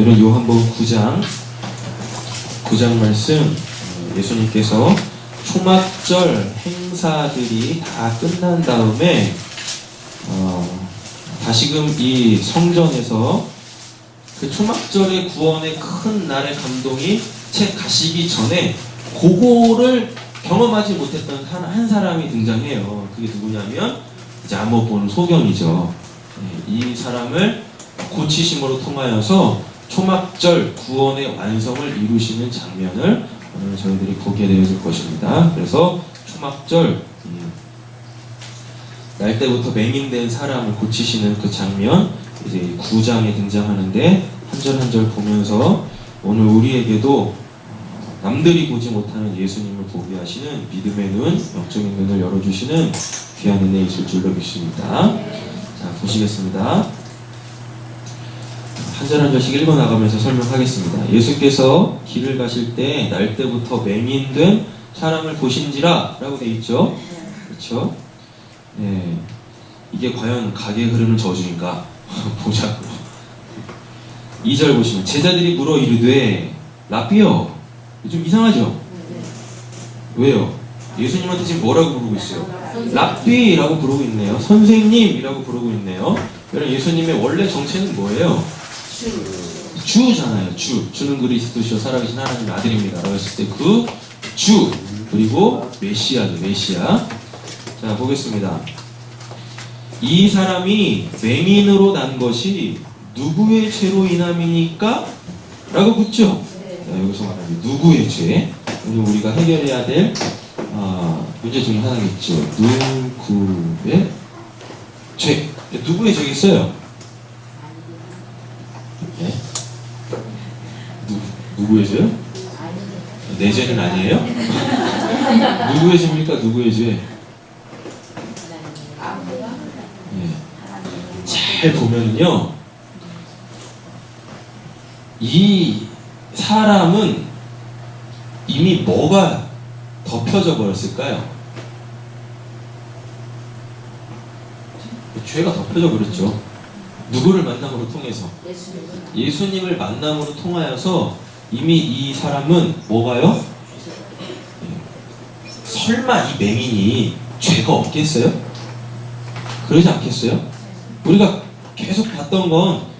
오늘은 요한복음 9장 말씀, 예수님께서 초막절 행사들이 다 끝난 다음에 다시금 이 성전에서 그 초막절의 구원의 큰 날의 감동이 채 가시기 전에 그거를 경험하지 못했던 한 사람이 등장해요. 그게 누구냐면 이제 아무 보는 소경이죠. 이 사람을 고치심으로 통하여서 초막절 구원의 완성을 이루시는 장면을 오늘 저희들이 보게 되어질 것입니다. 그래서 초막절 날 때부터 맹인된 사람을 고치시는 그 장면, 이제 9장에 등장하는데 한 절 한 절 보면서 오늘 우리에게도 남들이 보지 못하는 예수님을 보게 하시는 믿음의 눈, 영적인 눈을 열어주시는 귀한 은혜 있을 줄로 믿습니다. 자, 보시겠습니다. 한 절 한 절씩 읽어나가면서 설명하겠습니다. 예수께서 길을 가실 때 날 때부터 맹인된 사람을 보신지라 라고 되어 있죠. 그렇죠? 네. 이게 과연 가게 흐르는 저주인가? 보자고. 2절 보시면 제자들이 물어 이르되 라삐여, 좀 이상하죠? 왜요? 예수님한테 지금 뭐라고 부르고 있어요? 라삐라고 부르고 있네요. 선생님이라고 부르고 있네요. 여러분, 예수님의 원래 정체는 뭐예요? 주잖아요. 주는 그리스도시요 살아계신 하나님의 아들입니다 라고 했을 때 그 주, 그리고 메시아죠. 메시아. 자, 보겠습니다. 이 사람이 맹인으로 난 것이 누구의 죄로 인함이니까? 라고 묻죠. 자, 여기서 말하는 누구의 죄? 오늘 우리가 해결해야 될 문제 중에 하나겠죠. 누구의 죄? 누구의 죄겠어요? 네? 누구의 죄요? 내 죄는 아니에요? 누구의 죄입니까? 누구의 죄? 네. 잘 보면은요, 이 사람은 이미 뭐가 덮여져 버렸을까요? 죄가 덮여져 버렸죠. 누구를 만남으로 통해서? 예수님을 만남으로 통하여서 이미 이 사람은 뭐가요? 설마 이 맹인이 죄가 없겠어요? 그러지 않겠어요? 우리가 계속 봤던 건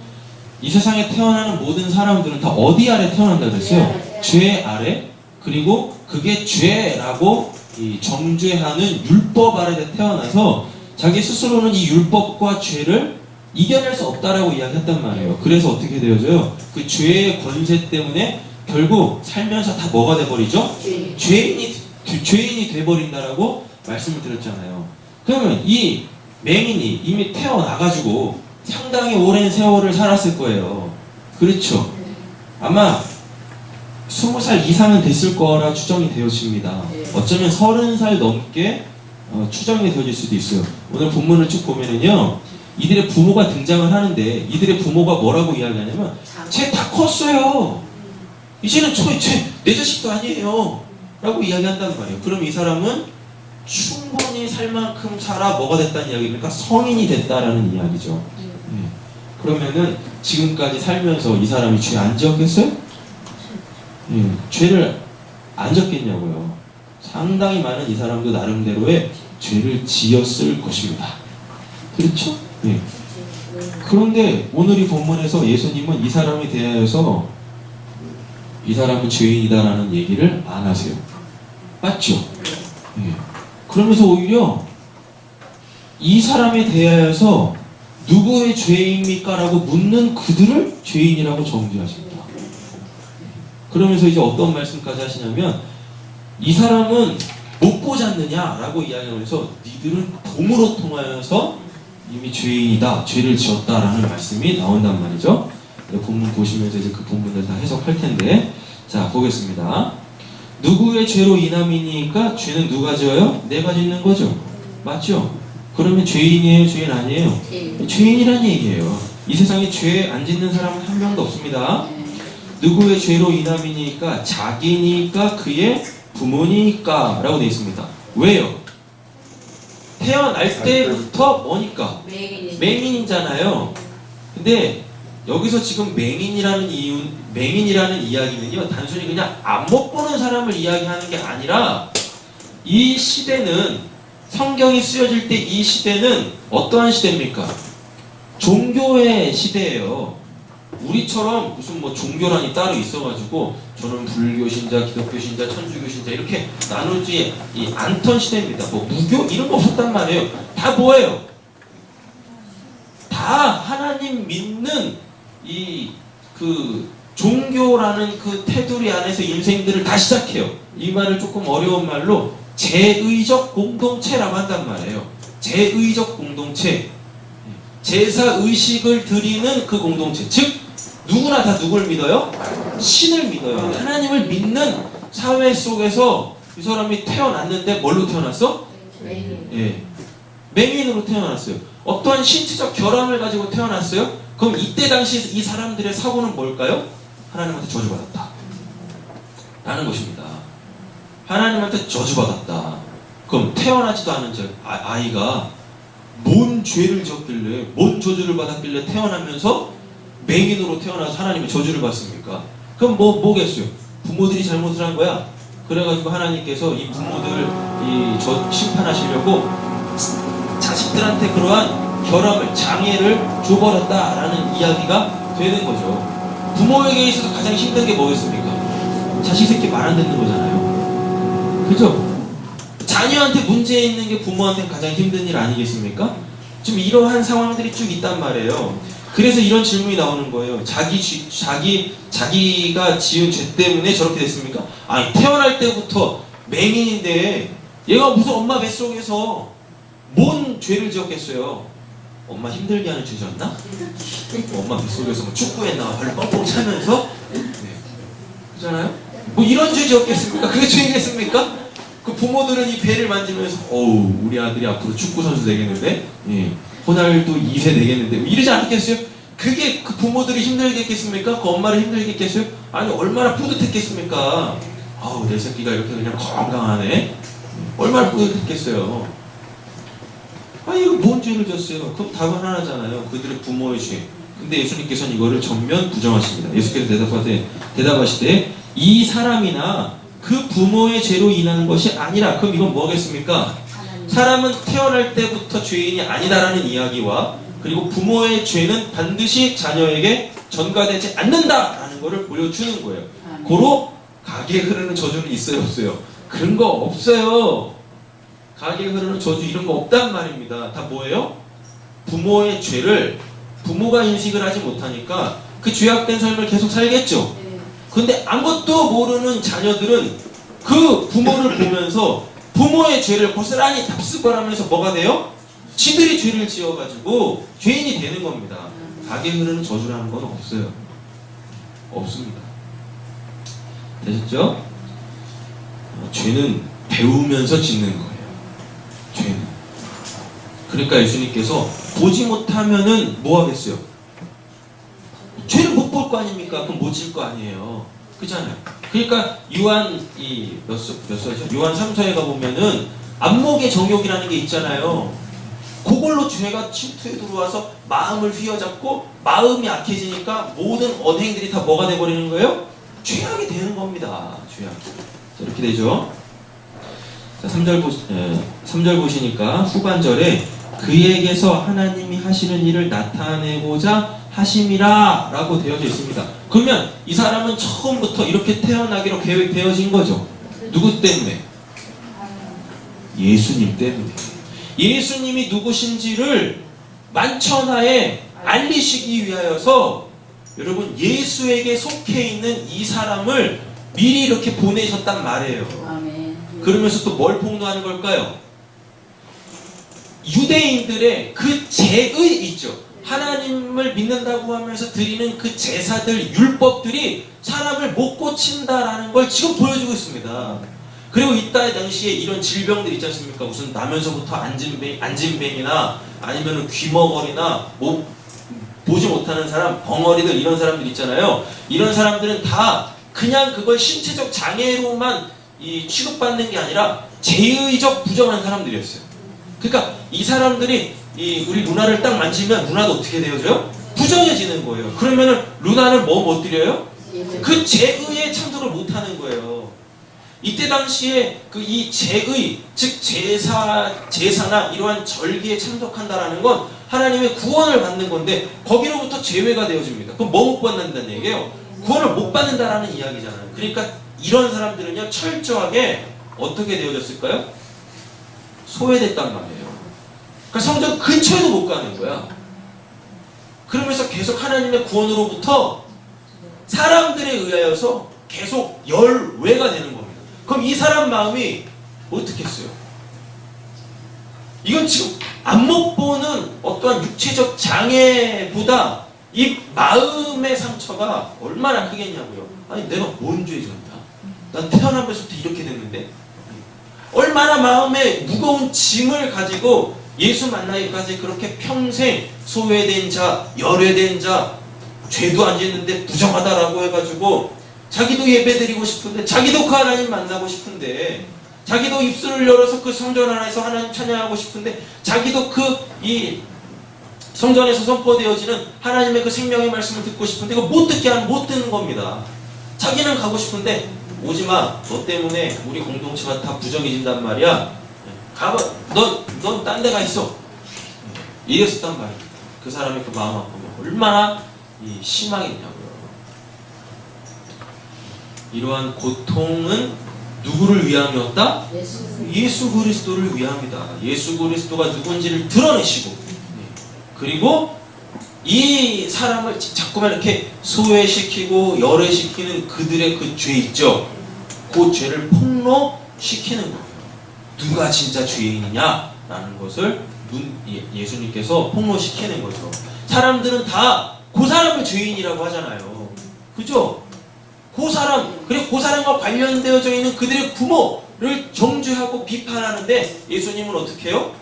이 세상에 태어나는 모든 사람들은 다 어디 아래 태어난다 그랬어요? 죄 아래. 그리고 그게 죄라고 정죄하는 율법 아래 태어나서 자기 스스로는 이 율법과 죄를 이겨낼 수 없다라고 이야기했단 말이에요. 그래서 어떻게 되어져요? 그 죄의 권세 때문에 결국 살면서 다 뭐가 돼버리죠? 죄인이 돼버린다라고 말씀을 드렸잖아요. 그러면 이 맹인이 이미 태어나가지고 상당히 오랜 세월을 살았을 거예요. 그렇죠? 아마 20살 이상은 됐을 거라 추정이 되어집니다. 어쩌면 30살 넘게 추정이 되어질 수도 있어요. 오늘 본문을 쭉 보면은요, 이들의 부모가 등장을 하는데 이들의 부모가 뭐라고 이야기하냐면 쟤 다 컸어요. 이제는 내 자식도 아니에요 라고 이야기한단 말이에요. 그럼 이 사람은 충분히 살 만큼 살아 뭐가 됐다는 이야기니까 성인이 됐다라는 이야기죠. 그러면은 지금까지 살면서 이 사람이 죄 안 지었겠어요? 죄를 안 졌겠냐고요. 상당히 많은 이 사람도 나름대로의 죄를 지었을 것입니다. 그렇죠? 그런데 오늘 이 본문에서 예수님은 이 사람에 대하여서 이 사람은 죄인이다라는 얘기를 안 하세요. 맞죠? 그러면서 오히려 이 사람에 대하여서 누구의 죄입니까? 라고 묻는 그들을 죄인이라고 정죄하십니다. 그러면서 이제 어떤 말씀까지 하시냐면 이 사람은 못 보지 않느냐? 라고 이야기하면서 니들은 봄으로 통하여서 이미 죄인이다, 죄를 지었다라는 말씀이 나온단 말이죠. 본문 보시면서 이제 그 본문을 다 해석할 텐데, 자, 보겠습니다. 누구의 죄로 인함이니까 죄는 누가 지어요? 내가 짓는 거죠. 맞죠? 그러면 죄인이에요? 죄인 아니에요? 죄인이란 얘기예요. 이 세상에 죄 안 짓는 사람은 한 명도 없습니다. 누구의 죄로 인함이니까 자기니까 그의 부모니까 라고 되어 있습니다. 왜요? 태어날 때부터 뭐니까? 맹인이잖아요. 근데 여기서 지금 맹인이라는 이야기는요, 단순히 그냥 안 못 보는 사람을 이야기하는 게 아니라, 이 시대는, 성경이 쓰여질 때 이 시대는 어떠한 시대입니까? 종교의 시대예요. 우리처럼 무슨 뭐 종교란이 따로 있어가지고 저는 불교 신자, 기독교 신자, 천주교 신자 이렇게 나누지 않던 시대입니다. 뭐 무교 이런 거 없었단 말이에요. 다 뭐예요? 다 하나님 믿는 그 종교라는 그 테두리 안에서 인생들을 다 시작해요. 이 말을 조금 어려운 말로 제의적 공동체라고 한단 말이에요. 제의적 공동체. 제사 의식을 드리는 그 공동체. 즉 누구나 다 누굴 믿어요? 신을 믿어요. 하나님을 믿는 사회 속에서 이 사람이 태어났는데 뭘로 태어났어? 예. 맹인으로 태어났어요. 어떠한 신체적 결함을 가지고 태어났어요? 그럼 이때 당시 이 사람들의 사고는 뭘까요? 하나님한테 저주받았다 라는 것입니다. 하나님한테 저주받았다. 그럼 태어나지도 않은 아이가 뭔 죄를 지었길래, 뭔 저주를 받았길래 태어나면서 맹인으로 태어나서 하나님의 저주를 받습니까? 그럼 뭐겠어요? 부모들이 잘못을 한 거야. 그래가지고 하나님께서 이 부모들을 심판하시려고 자식들한테 그러한 결함을, 장애를 줘버렸다라는 이야기가 되는 거죠. 부모에게 있어서 가장 힘든 게 뭐겠습니까? 자식 새끼 말 안 듣는 거잖아요. 그죠? 자녀한테 문제 있는 게 부모한테 가장 힘든 일 아니겠습니까? 지금 이러한 상황들이 쭉 있단 말이에요. 그래서 이런 질문이 나오는 거예요. 자기가 지은 죄 때문에 저렇게 됐습니까? 아니, 태어날 때부터 맹인인데 얘가 무슨 엄마 뱃속에서 뭔 죄를 지었겠어요? 엄마 힘들게 하는 죄 지었나? 엄마 뱃속에서 뭐 축구했나? 발로 뻥뻥 차면서? 네. 그렇잖아요? 뭐 이런 죄 지었겠습니까? 그게 죄겠습니까? 그 부모들은 이 배를 만지면서 어우, 우리 아들이 앞으로 축구 선수 되겠는데? 예. 호날두 2세 되겠는데? 뭐 이러지 않겠어요? 그게 그 부모들이 힘들게 했겠습니까? 그 엄마를 힘들게 했겠어요? 아니, 얼마나 뿌듯했겠습니까? 아우, 내 새끼가 이렇게 그냥 건강하네? 얼마나 뿌듯했겠어요? 아니, 이거 뭔 죄를 졌어요? 그럼 답은 하나잖아요. 그들의 부모의 죄. 근데 예수님께서는 이거를 전면 부정하십니다. 예수께서 대답하시되 이 사람이나 그 부모의 죄로 인하는 것이 아니라, 그럼 이건 뭐겠습니까? 사람은 태어날 때부터 죄인이 아니다라는 이야기와, 그리고 부모의 죄는 반드시 자녀에게 전가되지 않는다라는 것을 보여주는 거예요. 고로 가게에 흐르는 저주는 있어요, 없어요? 그런 거 없어요. 가게에 흐르는 저주 이런 거 없단 말입니다. 다 뭐예요? 부모의 죄를 부모가 인식을 하지 못하니까 그 죄악된 삶을 계속 살겠죠. 근데 아무것도 모르는 자녀들은 그 부모를 보면서 부모의 죄를 고스란히 답습하면서 뭐가 돼요? 지들이 죄를 지어가지고 죄인이 되는 겁니다. 가게에 흐르는 저주라는 건 없어요. 없습니다. 되셨죠? 죄는 배우면서 짓는 거예요. 죄는. 그러니까 예수님께서 보지 못하면은 뭐 하겠어요? 죄를 못 볼 거 아닙니까? 그럼 못 질 거 아니에요. 그렇잖아요. 그러니까 요한 몇 살이죠? 요한 3서에 가보면은 안목의 정욕이라는 게 있잖아요. 그걸로 죄가 침투에 들어와서 마음을 휘어잡고 마음이 악해지니까 모든 언행들이 다 뭐가 돼버리는 거예요? 죄악이 되는 겁니다. 죄악. 이렇게 되죠. 자, 3절 보시니까 후반절에 그에게서 하나님이 하시는 일을 나타내고자 하심이라 라고 되어져 있습니다. 그러면 이 사람은 처음부터 이렇게 태어나기로 계획되어진 거죠. 누구 때문에? 예수님 때문에. 예수님이 누구신지를 만천하에 알리시기 위하여서 여러분 예수에게 속해 있는 이 사람을 미리 이렇게 보내셨단 말이에요. 아멘. 그러면서 또 뭘 폭로하는 걸까요? 유대인들의 그 제의 있죠. 하나님을 믿는다고 하면서 드리는 그 제사들, 율법들이 사람을 못 고친다라는 걸 지금 보여주고 있습니다. 그리고 이때 당시에 이런 질병들 있지 않습니까? 무슨 나면서부터 안진뱅이나 아니면 귀머거리나 뭐 보지 못하는 사람, 벙어리들 이런 사람들 있잖아요. 이런 사람들은 다 그냥 그걸 신체적 장애로만 취급받는 게 아니라 제의적 부정한 사람들이었어요. 그러니까 이 사람들이 우리 누나를 딱 만지면 누나도 어떻게 되어져요? 부정해지는 거예요. 그러면은 루나는 뭐 못 드려요? 그 제의에 참석을 못 하는 거예요. 이때 당시에 그 이 제의, 즉 제사나 이러한 절기에 참석한다라는 건 하나님의 구원을 받는 건데 거기로부터 제외가 되어집니다. 그럼 뭐 못 받는다는 얘기예요? 구원을 못 받는다라는 이야기잖아요. 그러니까 이런 사람들은요 철저하게 어떻게 되어졌을까요? 소외됐단 말이에요. 그러니까 성전 근처에도 못 가는 거야. 그러면서 계속 하나님의 구원으로부터 사람들에 의하여서 계속 열외가 되는 겁니다. 그럼 이 사람 마음이 어떻겠어요? 이건 지금 안목 보는 어떠한 육체적 장애보다 이 마음의 상처가 얼마나 크겠냐고요. 아니 내가 뭔 죄 졌냐? 난 태어나면서부터 이렇게 됐는데 얼마나 마음에 무거운 짐을 가지고 예수 만나기까지 그렇게 평생 소외된 자, 열외된 자, 죄도 안 짓는데 부정하다라고 해가지고 자기도 예배드리고 싶은데 자기도 그 하나님 만나고 싶은데 자기도 입술을 열어서 그 성전 안에서 하나님 찬양하고 싶은데 자기도 그 이 성전에서 선포되어지는 하나님의 그 생명의 말씀을 듣고 싶은데 이거 못 듣게 하면 못 듣는 겁니다. 자기는 가고 싶은데 오지마, 너 때문에 우리 공동체가 다 부정해진단 말이야. 가봐, 넌 딴 데 가 있어. 이랬었단 말이야. 그 사람의 그 마음 아픔이 얼마나 심하겠냐고요. 이러한 고통은 누구를 위함이었다? 예수 그리스도를 위함이다. 예수 그리스도가 누군지를 드러내시고 그리고 이 사람을 자꾸만 이렇게 소외시키고 열애시키는 그들의 그 죄 있죠. 그 죄를 폭로시키는 거예요. 누가 진짜 죄인이냐라는 것을 예수님께서 폭로시키는 거죠. 사람들은 다 그 사람을 죄인이라고 하잖아요. 그죠? 그 사람, 그리고 그 사람과 관련되어져 있는 그들의 부모를 정죄하고 비판하는데 예수님은 어떻게 해요?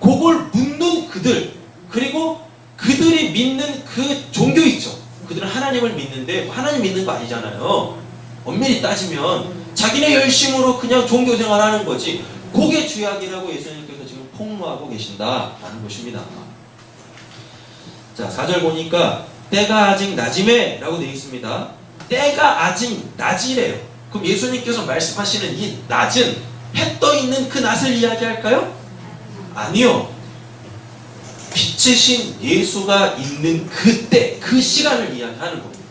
그걸 묻는 그들, 그리고 그들이 믿는 그 종교 있죠. 그들은 하나님을 믿는데 하나님 믿는 거 아니잖아요. 엄밀히 따지면 자기네 열심으로 그냥 종교 생활하는 거지. 그게 죄악이라고 예수님께서 지금 폭로하고 계신다라는 것입니다. 자, 4절 보니까 때가 아직 낮임에 라고 되어 있습니다. 때가 아직 낮이래요. 그럼 예수님께서 말씀하시는 이 낮은 해 떠 있는 그 낮을 이야기할까요? 아니요. 빛의 신 예수가 있는 그때, 그 시간을 이야기하는 겁니다.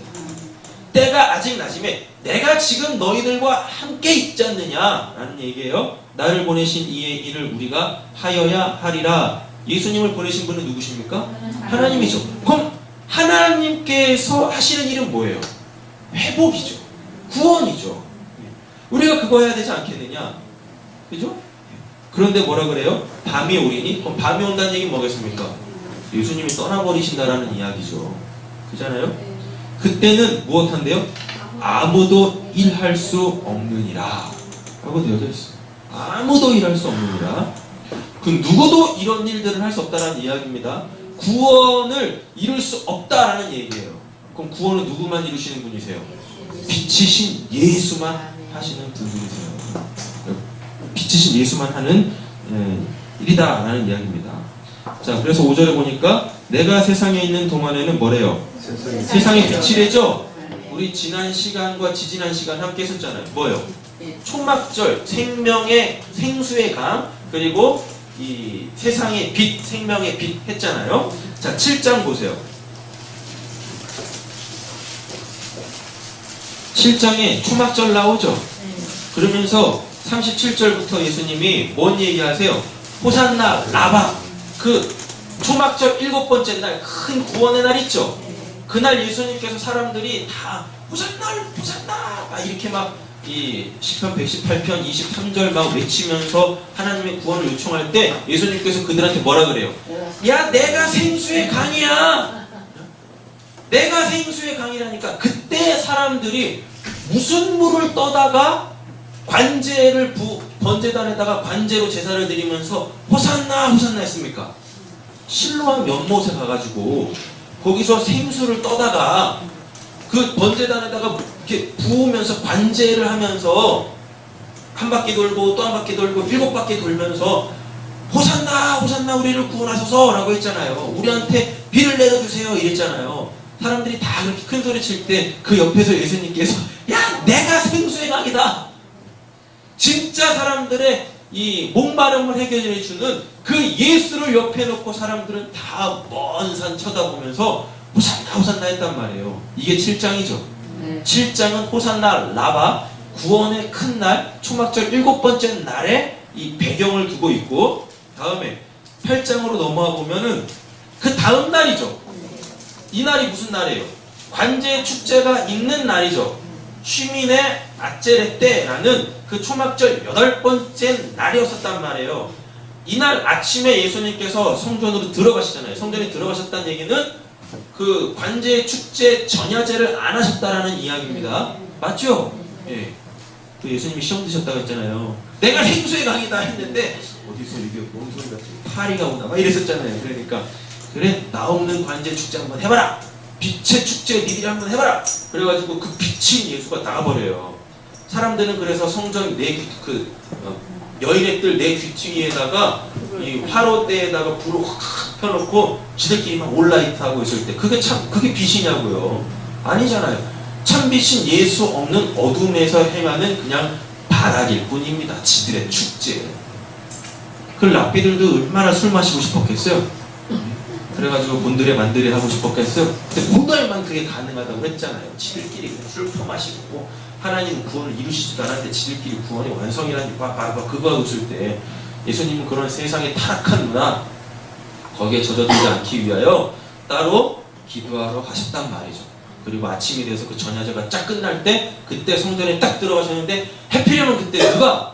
때가 아직 낮임에 내가 지금 너희들과 함께 있지 않느냐라는 얘기예요. 나를 보내신 이의 일을 우리가 하여야 하리라. 예수님을 보내신 분은 누구십니까? 하나님이죠. 그럼 하나님께서 하시는 일은 뭐예요? 회복이죠. 구원이죠. 우리가 그거 해야 되지 않겠느냐? 그죠? 그런데 뭐라 그래요? 밤이 오리니? 그럼 밤이 온다는 얘기는 뭐겠습니까? 예수님이 떠나버리신다라는 이야기죠. 그잖아요? 그때는 무엇한대요? 아무도 일할 수 없느니라 라고 되어져 있어요. 아무도 일할 수 없느니라. 그 누구도 이런 일들을 할 수 없다라는 이야기입니다. 구원을 이룰 수 없다라는 얘기예요. 그럼 구원은 누구만 이루시는 분이세요? 빛이신 예수만 하시는 분들이세요. 빛이신 예수만 하는 일이다라는 이야기입니다. 자, 그래서 5절에 보니까 내가 세상에 있는 동안에는 뭐래요? 세상의 빛이래죠? 우리 지난 시간과 지지난 시간 함께 했었잖아요. 뭐예요? 초막절, 생명의 생수의 강, 그리고 이 세상의 빛, 생명의 빛 했잖아요. 자, 7장 보세요. 7장에 초막절 나오죠. 그러면서 37절부터 예수님이 뭔 얘기하세요? 호산나 라바, 그 초막절 7번째 날, 큰 구원의 날 있죠. 그날 예수님께서 사람들이 다 호산나 호산나 막 이렇게 막 이 시편 118편 23절 막 외치면서 하나님의 구원을 요청할 때 예수님께서 그들한테 뭐라 그래요? 야, 내가 생수의 강이야. 내가 생수의 강이라니까. 그때 사람들이 무슨 물을 떠다가 관제를 번제단에다가 관제로 제사를 드리면서 호산나 호산나 했습니까? 실로암 연못에 가가지고 거기서 생수를 떠다가 그 번제단에다가 이렇게 부으면서 관제를 하면서 한 바퀴 돌고 또 한 바퀴 돌고 7바퀴 돌면서 호산나 호산나 우리를 구원하소서 라고 했잖아요. 우리한테 비를 내려주세요 이랬잖아요. 사람들이 다 그렇게 큰 소리 칠 때 그 옆에서 예수님께서 야 내가 생수의 강이다. 진짜 사람들의 이 목마름을 해결해 주는 그 예수를 옆에 놓고 사람들은 다 먼 산 쳐다보면서 호산나 호산나 했단 말이에요. 이게 7장이죠. 7장은 호산나 라바 구원의 큰 날 초막절 7번째 날에 이 배경을 두고 있고, 다음에 8장으로 넘어와 보면은 그 다음 날이죠. 이 날이 무슨 날이에요? 관제 축제가 있는 날이죠. 쉬민의 아제레 때라는 그 초막절 8번째 날이었었단 말이에요. 이날 아침에 예수님께서 성전으로 들어가시잖아요. 성전에 들어가셨다는 얘기는 그 관제 축제 전야제를 안 하셨다라는 이야기입니다. 맞죠? 예. 또 예수님이 시험 드셨다고 했잖아요. 내가 생수의 강이다 했는데 어디서 이게 뭔 소리가 파리가 오나 막 이랬었잖아요. 그러니까 그래 나 없는 관제 축제 한번 해봐라. 빛의 축제 니들이 한번 해봐라. 그래가지고 그 빛인 예수가 나가버려요. 사람들은 그래서 성전 여인의 뜰 내 귀퉁이에다가 이 화로대에다가 불을 확 펴놓고 지들끼리 막 올라이트하고 있을 때 그게 빛이냐고요. 아니잖아요. 참 빛인 예수 없는 어둠에서 행하는 그냥 바락일 뿐입니다. 지들의 축제. 그 랍비들도 얼마나 술 마시고 싶었겠어요. 그래가지고 곤드레 만드레 하고 싶었겠어요. 근데 본날만 그게 가능하다고 했잖아요. 지들끼리 그냥 술 퍼마시고 하나님 구원을 이루시지도 않았는데 지들끼리 구원의 완성이라는 그거 하고 있을 때 예수님은 그런 세상의 타락한 문화 거기에 젖어들지 않기 위하여 따로 기도하러 가셨단 말이죠. 그리고 아침이 돼서 그 전야제가 쫙 끝날 때 그때 성전에 딱 들어가셨는데 해피려면 그때 누가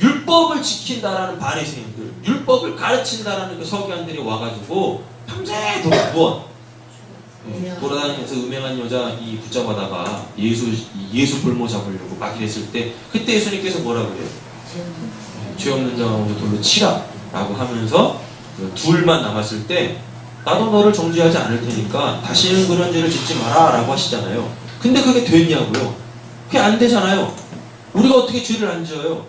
율법을 지킨다라는 바리새인들, 율법을 가르친다라는 그 서기관들이 와가지고 밤새도록 돌아다니면서 음행한 여자 이 붙잡아다가 예수 볼모 잡으려고 막 이랬을 때 그때 예수님께서 뭐라 그래요? 죄 없는 자가 먼저 돌로 치라 라고 하면서 그 둘만 남았을 때 나도 너를 정죄하지 않을 테니까 다시는 그런 죄를 짓지 마라 라고 하시잖아요. 근데 그게 됐냐고요? 그게 안 되잖아요. 우리가 어떻게 죄를 안 지어요?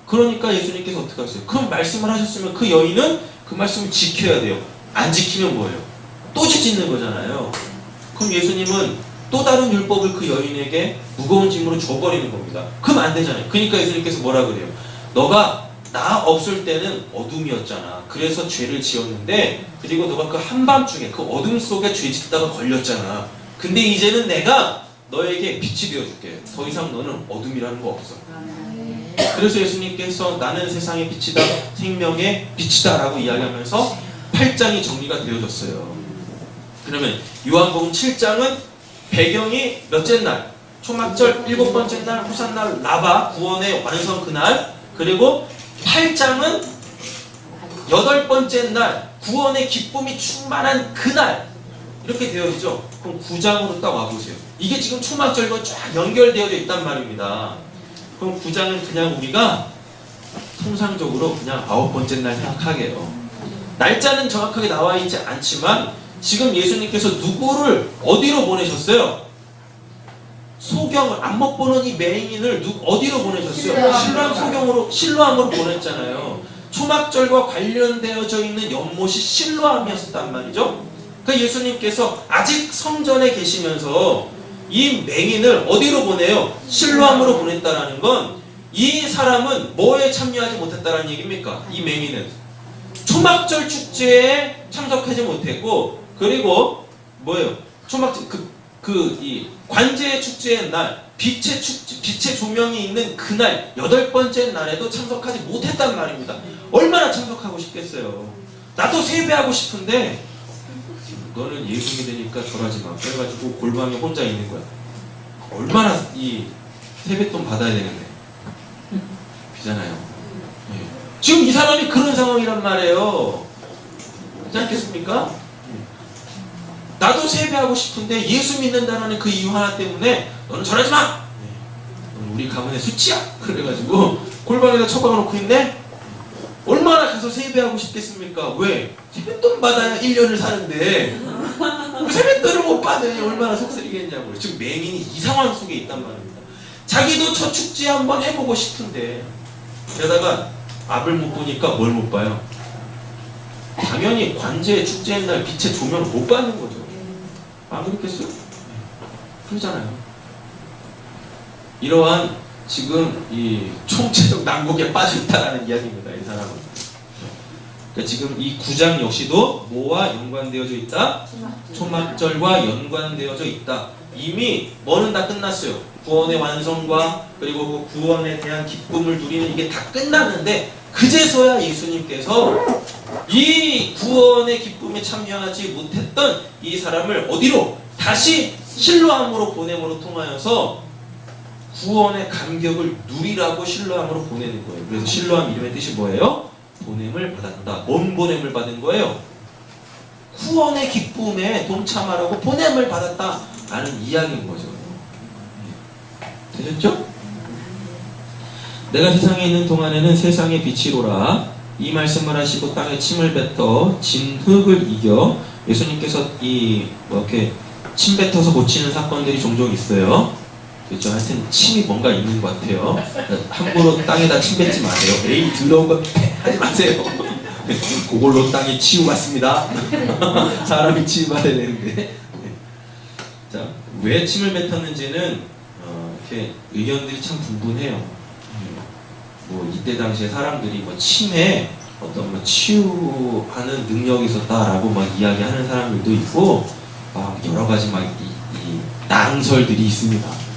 그러니까 예수님께서 어떻게 하셨어요? 그 말씀을 하셨으면 그 여인은 그 말씀을 지켜야 돼요. 안 지키면 뭐예요? 또 죄 짓는 거잖아요. 그럼 예수님은 또 다른 율법을 그 여인에게 무거운 짐으로 줘버리는 겁니다. 그럼 안 되잖아요. 그러니까 예수님께서 뭐라 그래요? 너가 나 없을 때는 어둠이었잖아. 그래서 죄를 지었는데 그리고 너가 그 한밤중에 그 어둠 속에 죄 짓다가 걸렸잖아. 근데 이제는 내가 너에게 빛이 되어줄게. 더 이상 너는 어둠이라는 거 없어. 그래서 예수님께서 나는 세상의 빛이다, 생명의 빛이다 라고 이야기하면서 8장이 정리가 되어졌어요. 그러면 요한복음 7장은 배경이 몇째 날? 초막절 7번째 날, 호산날 라바 구원의 완성 그날. 그리고 8장은 8번째 날 구원의 기쁨이 충만한 그날. 이렇게 되어지죠. 그럼 9장으로 딱 와보세요. 이게 지금 초막절과 쫙 연결되어져 있단 말입니다. 그럼 9장은 그냥 우리가 통상적으로 그냥 9번째 날 생각하게요. 날짜는 정확하게 나와 있지 않지만 지금 예수님께서 누구를 어디로 보내셨어요? 소경을 안 먹보는 이 맹인을 어디로 보내셨어요? 실로암으로 보냈잖아요. 초막절과 관련되어져 있는 연못이 실로암이었단 말이죠. 그 예수님께서 아직 성전에 계시면서 이 맹인을 어디로 보내요? 실로암으로 보냈다라는 건 이 사람은 뭐에 참여하지 못했다라는 얘기입니까? 이 맹인은 초막절 축제에 참석하지 못했고, 그리고 뭐예요? 초막절 이 관제 축제의 날, 빛의 조명이 있는 그날 8번째 날에도 참석하지 못했단 말입니다. 얼마나 참석하고 싶겠어요? 나도 세배하고 싶은데 너는 예수 믿으니까 절하지 마. 그래가지고 골방에 혼자 있는 거야. 얼마나 이 세뱃돈 받아야 되는데. 비잖아요. 예. 지금 이 사람이 그런 상황이란 말이에요. 그렇지 않겠습니까? 나도 세배하고 싶은데 예수 믿는다는 그 이유 하나 때문에 너는 절하지 마! 너는 우리 가문의 수치야! 그래가지고 골방에다 처박아놓고 있네? 얼마나 가서 세배하고 싶겠습니까? 왜? 세뱃돈 받아야 1년을 사는데 그 세뱃돈을 못 받으니 얼마나 속쓰리겠냐고요. 지금 맹인이 이 상황 속에 있단 말입니다. 자기도 저 축제 한번 해보고 싶은데 게다가 앞을 못 보니까 뭘 못 봐요? 당연히 관제 축제의 날 빛의 조명을 못 받는 거죠. 안 그렇겠어요? 그러잖아요. 이러한 지금 이 총체적 난국에 빠져 있다라는 이야기입니다. 이 사람은. 그러니까 지금 이 9장 역시도 뭐와 연관되어져 있다? 초막절과 연관되어져 있다. 이미 뭐는 다 끝났어요. 구원의 완성과 그리고 그 구원에 대한 기쁨을 누리는 이게 다 끝났는데 그제서야 예수님께서 이 구원의 기쁨에 참여하지 못했던 이 사람을 어디로? 다시 실로암으로 보냄으로 통하여서 구원의 감격을 누리라고 실로암으로 보내는 거예요. 그래서 실로암 이름의 뜻이 뭐예요? 보냄을 받았다. 뭔 보냄을 받은 거예요? 구원의 기쁨에 동참하라고 보냄을 받았다 라는 이야기인 거죠. 되셨죠? 내가 세상에 있는 동안에는 세상의 빛이로라 이 말씀을 하시고 땅에 침을 뱉어 진 흙을 이겨. 예수님께서 이렇게 침 뱉어서 고치는 사건들이 종종 있어요. 그렇죠? 하여튼 침이 뭔가 있는 것 같아요. 함부로 땅에다 침 뱉지 마세요. 에이 더러운 거 하지 마세요. 그걸로 땅이 치유받습니다. 사람이 치유받아야 되는데. 자, 왜 침을 뱉었는지는 이렇게 의견들이 참 분분해요. 뭐 이때 당시에 사람들이 뭐 침에 어떤 뭐 치유하는 능력이 있었다라고 막 이야기하는 사람들도 있고 막 여러 가지 막 이 낭설들이 있습니다.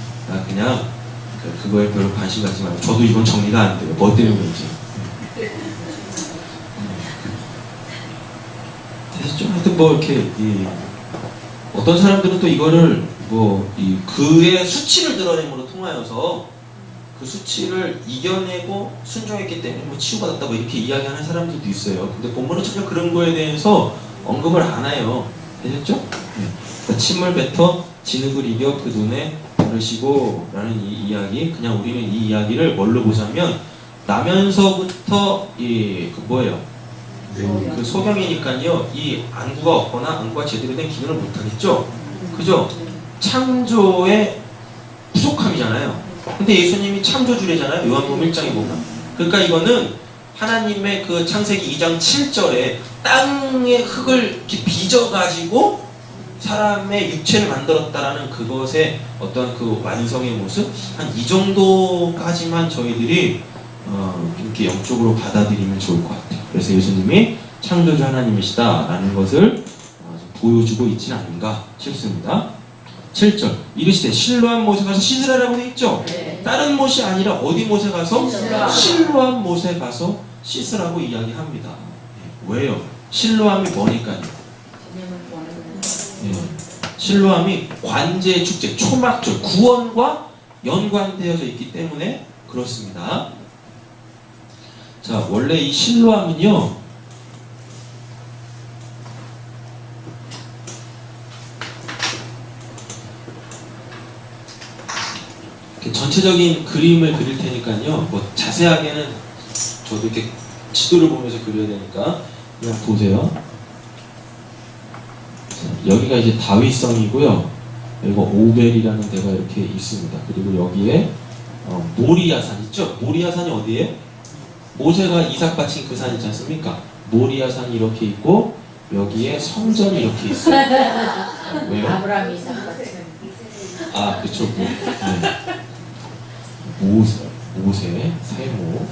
그냥 그거에 별로 관심 갖지 말고 저도 이건 정리가 안 돼요. 뭐 때문인지. 그래서 좀 하여튼 뭐 이렇게 어떤 사람들은 또 이거를 뭐 그의 수치를 드러냄으로 통하여서 그 수치를 이겨내고 순종했기 때문에 뭐 치유받았다고 이렇게 이야기하는 사람들도 있어요. 근데 본문은 전혀 그런 거에 대해서 언급을 안 해요. 되셨죠? 그러니까 침을 뱉어 진흙을 이겨 그 눈에 바르시고 라는 이 이야기. 그냥 우리는 이 이야기를 뭘로 보자면 나면서부터 그 뭐예요? 그 소경이니까요. 이 안구가 없거나 안구가 제대로 된 기능을 못하겠죠? 그죠? 창조의 부족함이잖아요. 근데 예수님이 창조주래잖아요. 요한복음 1장에 보면. 그러니까 이거는 하나님의 그 창세기 2장 7절에 땅의 흙을 이렇게 빚어가지고 사람의 육체를 만들었다라는 그것의 어떤 그 완성의 모습? 한 이 정도까지만 저희들이 이렇게 영적으로 받아들이면 좋을 것 같아요. 그래서 예수님이 창조주 하나님이시다라는 것을 보여주고 있지는 않은가 싶습니다. 7절 이르시되 실로암 못에 가서 씻으라라고 되어 있죠? 네. 다른 못이 아니라 어디 못에 가서? 실로암 못에 가서 씻으라고 이야기합니다. 왜요? 실로암이 뭐니까요? 실로암이 관제의 축제, 초막절, 구원과 연관되어져 있기 때문에 그렇습니다. 자, 원래 이 실로암은요, 전체적인 그림을 그릴 테니까요, 뭐 자세하게는 저도 이렇게 지도를 보면서 그려야 되니까 그냥 보세요. 여기가 이제 다윗성이고요. 그리고 오벨이라는 데가 이렇게 있습니다. 그리고 여기에 모리아산 있죠? 모리아산이 어디예요? 모세가 이삭 바친 그 산 있지 않습니까? 모리아산이 이렇게 있고 여기에 성전이 이렇게 있어요. 왜요? 아브라함 이삭 바친. 아, 그쵸. 모세, 세모.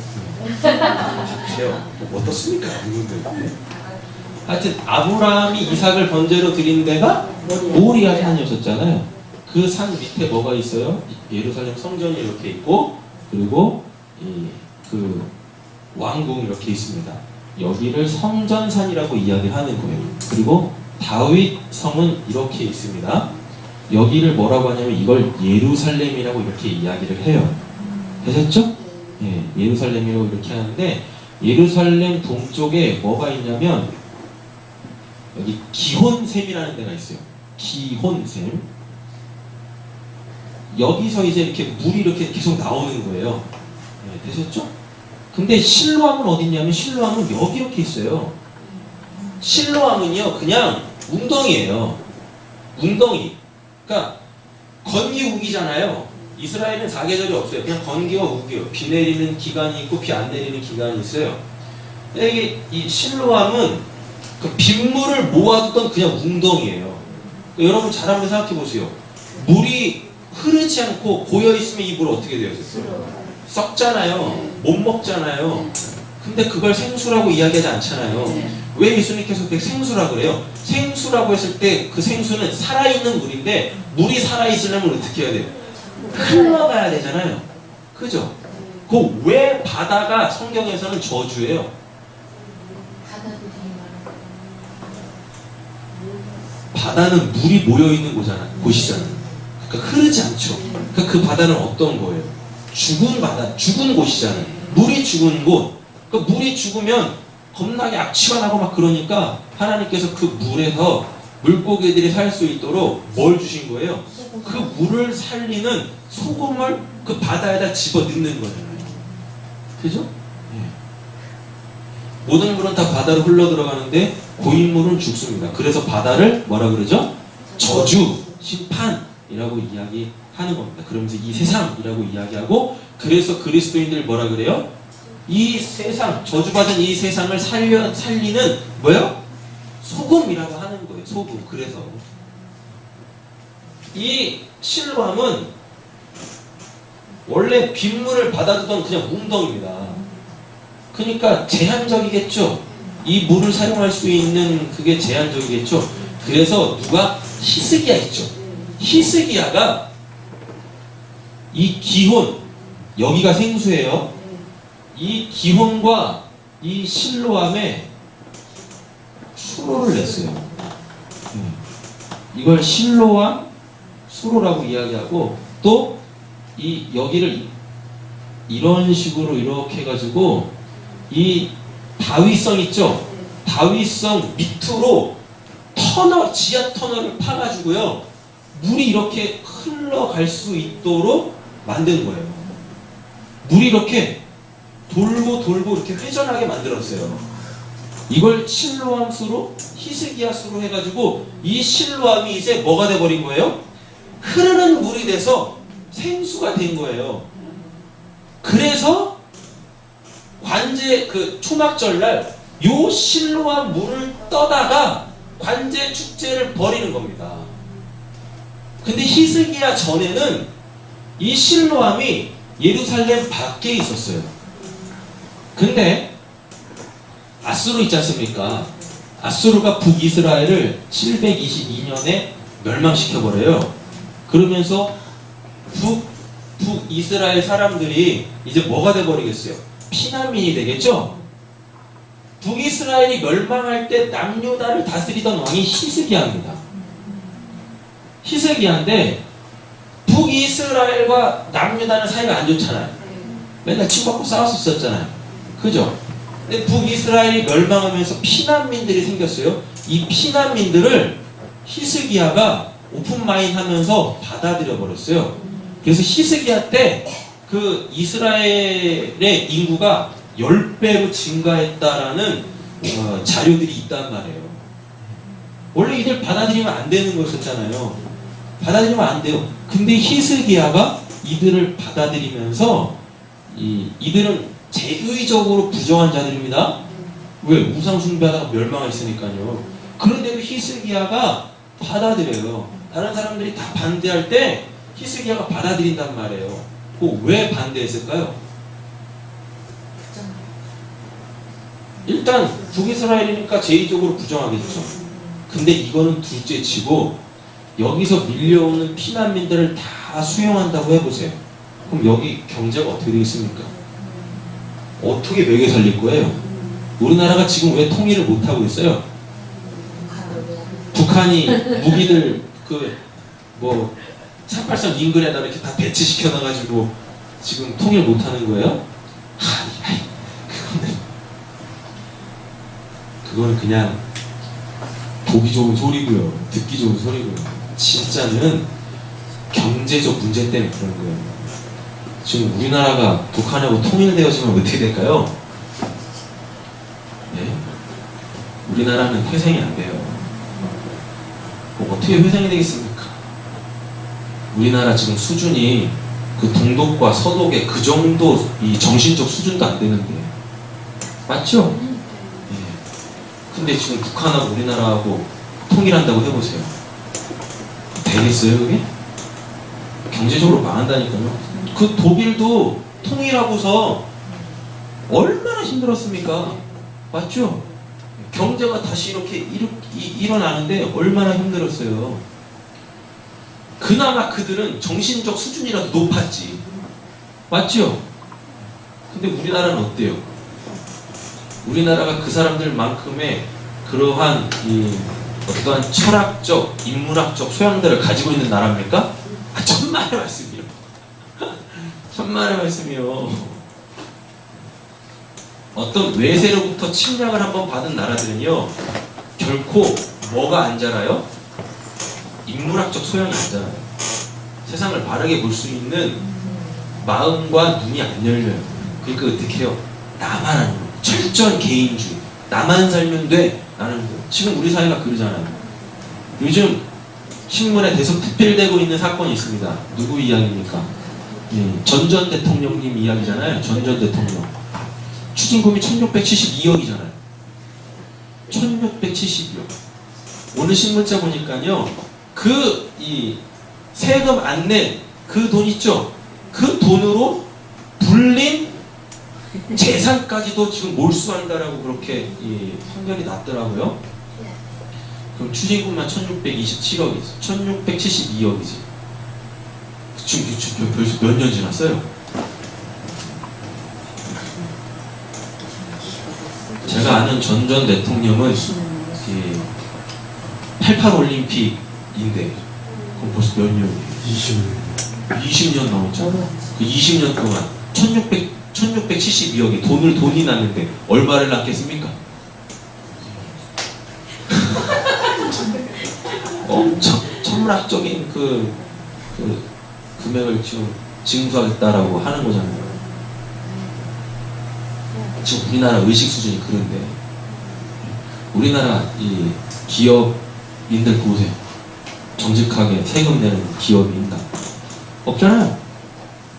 어떻습니까? 하여튼 아브라함이 이삭을 번제로 드린 데가 모리아산이었었잖아요. 그 산 밑에 뭐가 있어요? 예루살렘 성전이 이렇게 있고 그리고 그 왕궁이 이렇게 있습니다. 여기를 성전산이라고 이야기하는 거예요. 그리고 다윗 성은 이렇게 있습니다. 여기를 뭐라고 하냐면 이걸 예루살렘이라고 이렇게 이야기를 해요. 되셨죠? 예, 예루살렘이라고 이렇게 하는데 예루살렘 동쪽에 뭐가 있냐면 여기 기혼샘이라는 데가 있어요. 기혼샘. 여기서 이제 이렇게 물이 이렇게 계속 나오는 거예요. 네, 되셨죠? 근데 실로암은 어딨냐면 실로암은 여기 이렇게 있어요. 실로암은요 그냥 웅덩이에요. 웅덩이. 그러니까 건기 우기잖아요. 이스라엘은 사계절이 없어요. 그냥 건기와 우기요. 비 내리는 기간이 있고 비 안 내리는 기간이 있어요. 근데 이게 이 실로암은 그 빗물을 모아두던 그냥 웅덩이에요. 여러분 잘 한번 생각해 보세요. 물이 흐르지 않고 고여 있으면 이 물 어떻게 되어졌어요? 썩잖아요. 못 먹잖아요. 근데 그걸 생수라고 이야기하지 않잖아요. 왜 예수님께서 그게 생수라고 그래요? 생수라고 했을 때 그 생수는 살아있는 물인데 물이 살아있으려면 어떻게 해야 돼요? 흘러가야 되잖아요. 그죠? 그 왜 바다가 성경에서는 저주예요? 바다는 물이 모여있는 곳이잖아요. 그러니까 흐르지 않죠. 그러니까 그 바다는 어떤 거예요? 죽은 바다, 죽은 곳이잖아요. 물이 죽은 곳. 그러니까 물이 죽으면 겁나게 악취가 나고 막 그러니까 하나님께서 그 물에서 물고기들이 살 수 있도록 뭘 주신 거예요? 그 물을 살리는 소금을 그 바다에다 집어 넣는 거잖아요. 그죠? 네. 모든 물은 다 바다로 흘러 들어가는데 고인물은 죽습니다. 그래서 바다를 뭐라 그러죠? 저주, 심판이라고 이야기하는 겁니다. 그러면서 이 세상이라고 이야기하고, 그래서 그리스도인들 뭐라 그래요? 이 세상, 저주받은 이 세상을 살리는 뭐예요? 소금이라고 하는 거예요. 소금. 그래서 이 실로암은 원래 빗물을 받아두던 그냥 웅덩이입니다. 그러니까 제한적이겠죠. 이 물을 사용할 수 있는 그게 제한적이겠죠. 그래서 누가 히스기야 있죠. 히스기야가 이 기혼, 여기가 생수예요. 이 기혼과 이 실로암에 수로를 냈어요. 이걸 실로암 수로라고 이야기하고, 또 이 여기를 이런 식으로 이렇게 해가지고 이 다위성 있죠? 다위성 밑으로 터널, 지하 터널을 파가지고요, 물이 이렇게 흘러갈 수 있도록 만든 거예요. 물이 이렇게 돌고 이렇게 회전하게 만들었어요. 이걸 실로암 수로, 히스기야 수로 해가지고 이 실로암이 이제 뭐가 돼버린 거예요? 흐르는 물이 돼서 생수가 된 거예요. 그래서 관제 그 초막절날 요 실로암 물을 떠다가 관제 축제를 벌이는 겁니다. 근데 히스기야 전에는 이 실로암이 예루살렘 밖에 있었어요. 근데 아수르 있지 않습니까? 아수르가 북이스라엘을 722년에 멸망시켜버려요. 그러면서 북이스라엘 사람들이 이제 뭐가 돼버리겠어요? 피난민이 되겠죠? 북이스라엘이 멸망할 때 남유다를 다스리던 왕이 히스기야입니다. 히스기야인데 북이스라엘과 남유다는 사이가 안 좋잖아요. 맨날 치고받고 싸웠었잖아요. 그죠? 근데 북이스라엘이 멸망하면서 피난민들이 생겼어요. 이 피난민들을 히스기야가 오픈마인 하면서 받아들여 버렸어요. 그래서 히스기야 때 그 이스라엘의 인구가 10배로 증가했다라는 자료들이 있단 말이에요. 원래 이들 받아들이면 안 되는 거였었잖아요. 받아들이면 안 돼요. 근데 히스기야가 이들을 받아들이면서 이들은 제의적으로 부정한 자들입니다. 왜? 우상 숭배하다가 멸망했으니까요. 그런데도 히스기야가 받아들여요. 다른 사람들이 다 반대할 때 히스기야가 받아들인단 말이에요. 왜 반대했을까요? 일단 북이스라엘이니까 제의적으로 부정하겠죠. 근데 이거는 둘째 치고 여기서 밀려오는 피난민들을 다 수용한다고 해보세요. 그럼 여기 경제가 어떻게 되겠습니까? 어떻게 먹여 살릴 거예요? 우리나라가 지금 왜 통일을 못하고 있어요? 북한이 무기들 383 인근에다 이렇게 다 배치시켜 놔가지고 지금 통일 못하는 거예요? 그거는 그냥 보기 좋은 소리고요, 듣기 좋은 소리고요. 진짜는 경제적 문제 때문에 그런 거예요. 지금 우리나라가 북한하고 통일되어지면 어떻게 될까요? 네? 우리나라는 회생이 안 돼요. 어떻게 회생이 되겠습니까? 우리나라 지금 수준이 그 동독과 서독의 그 정도 이 정신적 수준도 안 되는데, 맞죠? 네. 근데 지금 북한하고 우리나라하고 통일한다고 해보세요. 되겠어요, 그게? 경제적으로 망한다니까요. 그 독일도 통일하고서 얼마나 힘들었습니까? 맞죠? 경제가 다시 이렇게 일어나는데 얼마나 힘들었어요. 그나마 그들은 정신적 수준이라도 높았지. 맞죠? 근데 우리나라는 어때요? 우리나라가 그 사람들만큼의 그러한 어떠한 철학적, 인문학적 소양들을 가지고 있는 나라입니까? 천만의 말씀이요. 천만의 말씀이요. 어떤 외세로부터 침략을 한번 받은 나라들은요, 결코 뭐가 안 자라요? 인문학적 소양이 안 자라요. 세상을 바르게 볼 수 있는 마음과 눈이 안 열려요. 그러니까 어떻게 해요? 나만 하는 거예요. 철저한 개인주의. 나만 살면 돼. 나는 거. 지금 우리 사회가 그러잖아요. 요즘 신문에 계속 특필되고 있는 사건이 있습니다. 누구 이야기입니까? 전 전 대통령님 이야기잖아요. 전 전 대통령. 추징금이 1672억이잖아요. 1672억. 오늘 신문자 보니까요, 세금 안 낸 그 돈 있죠? 그 돈으로 불린 재산까지도 지금 몰수한다라고 그렇게 판결이 났더라고요. 그럼 추징금만 1627억이지. 1672억이지. 지금 벌써 몇 년 지났어요? 제가 아는 전 전 대통령은 88 올림픽인데 그럼 벌써 몇 년이에요? 20년 넘었죠. 그 20년 동안 1672억의 돈이 났는데 얼마를 낳겠습니까? 엄청 천문학적인 그 금액을 지금 징수하겠다라고 하는 거잖아요. 지금 우리나라 의식 수준이 그런데 우리나라 이 기업인들 보세요. 정직하게 세금 내는 기업이 있나? 없잖아요.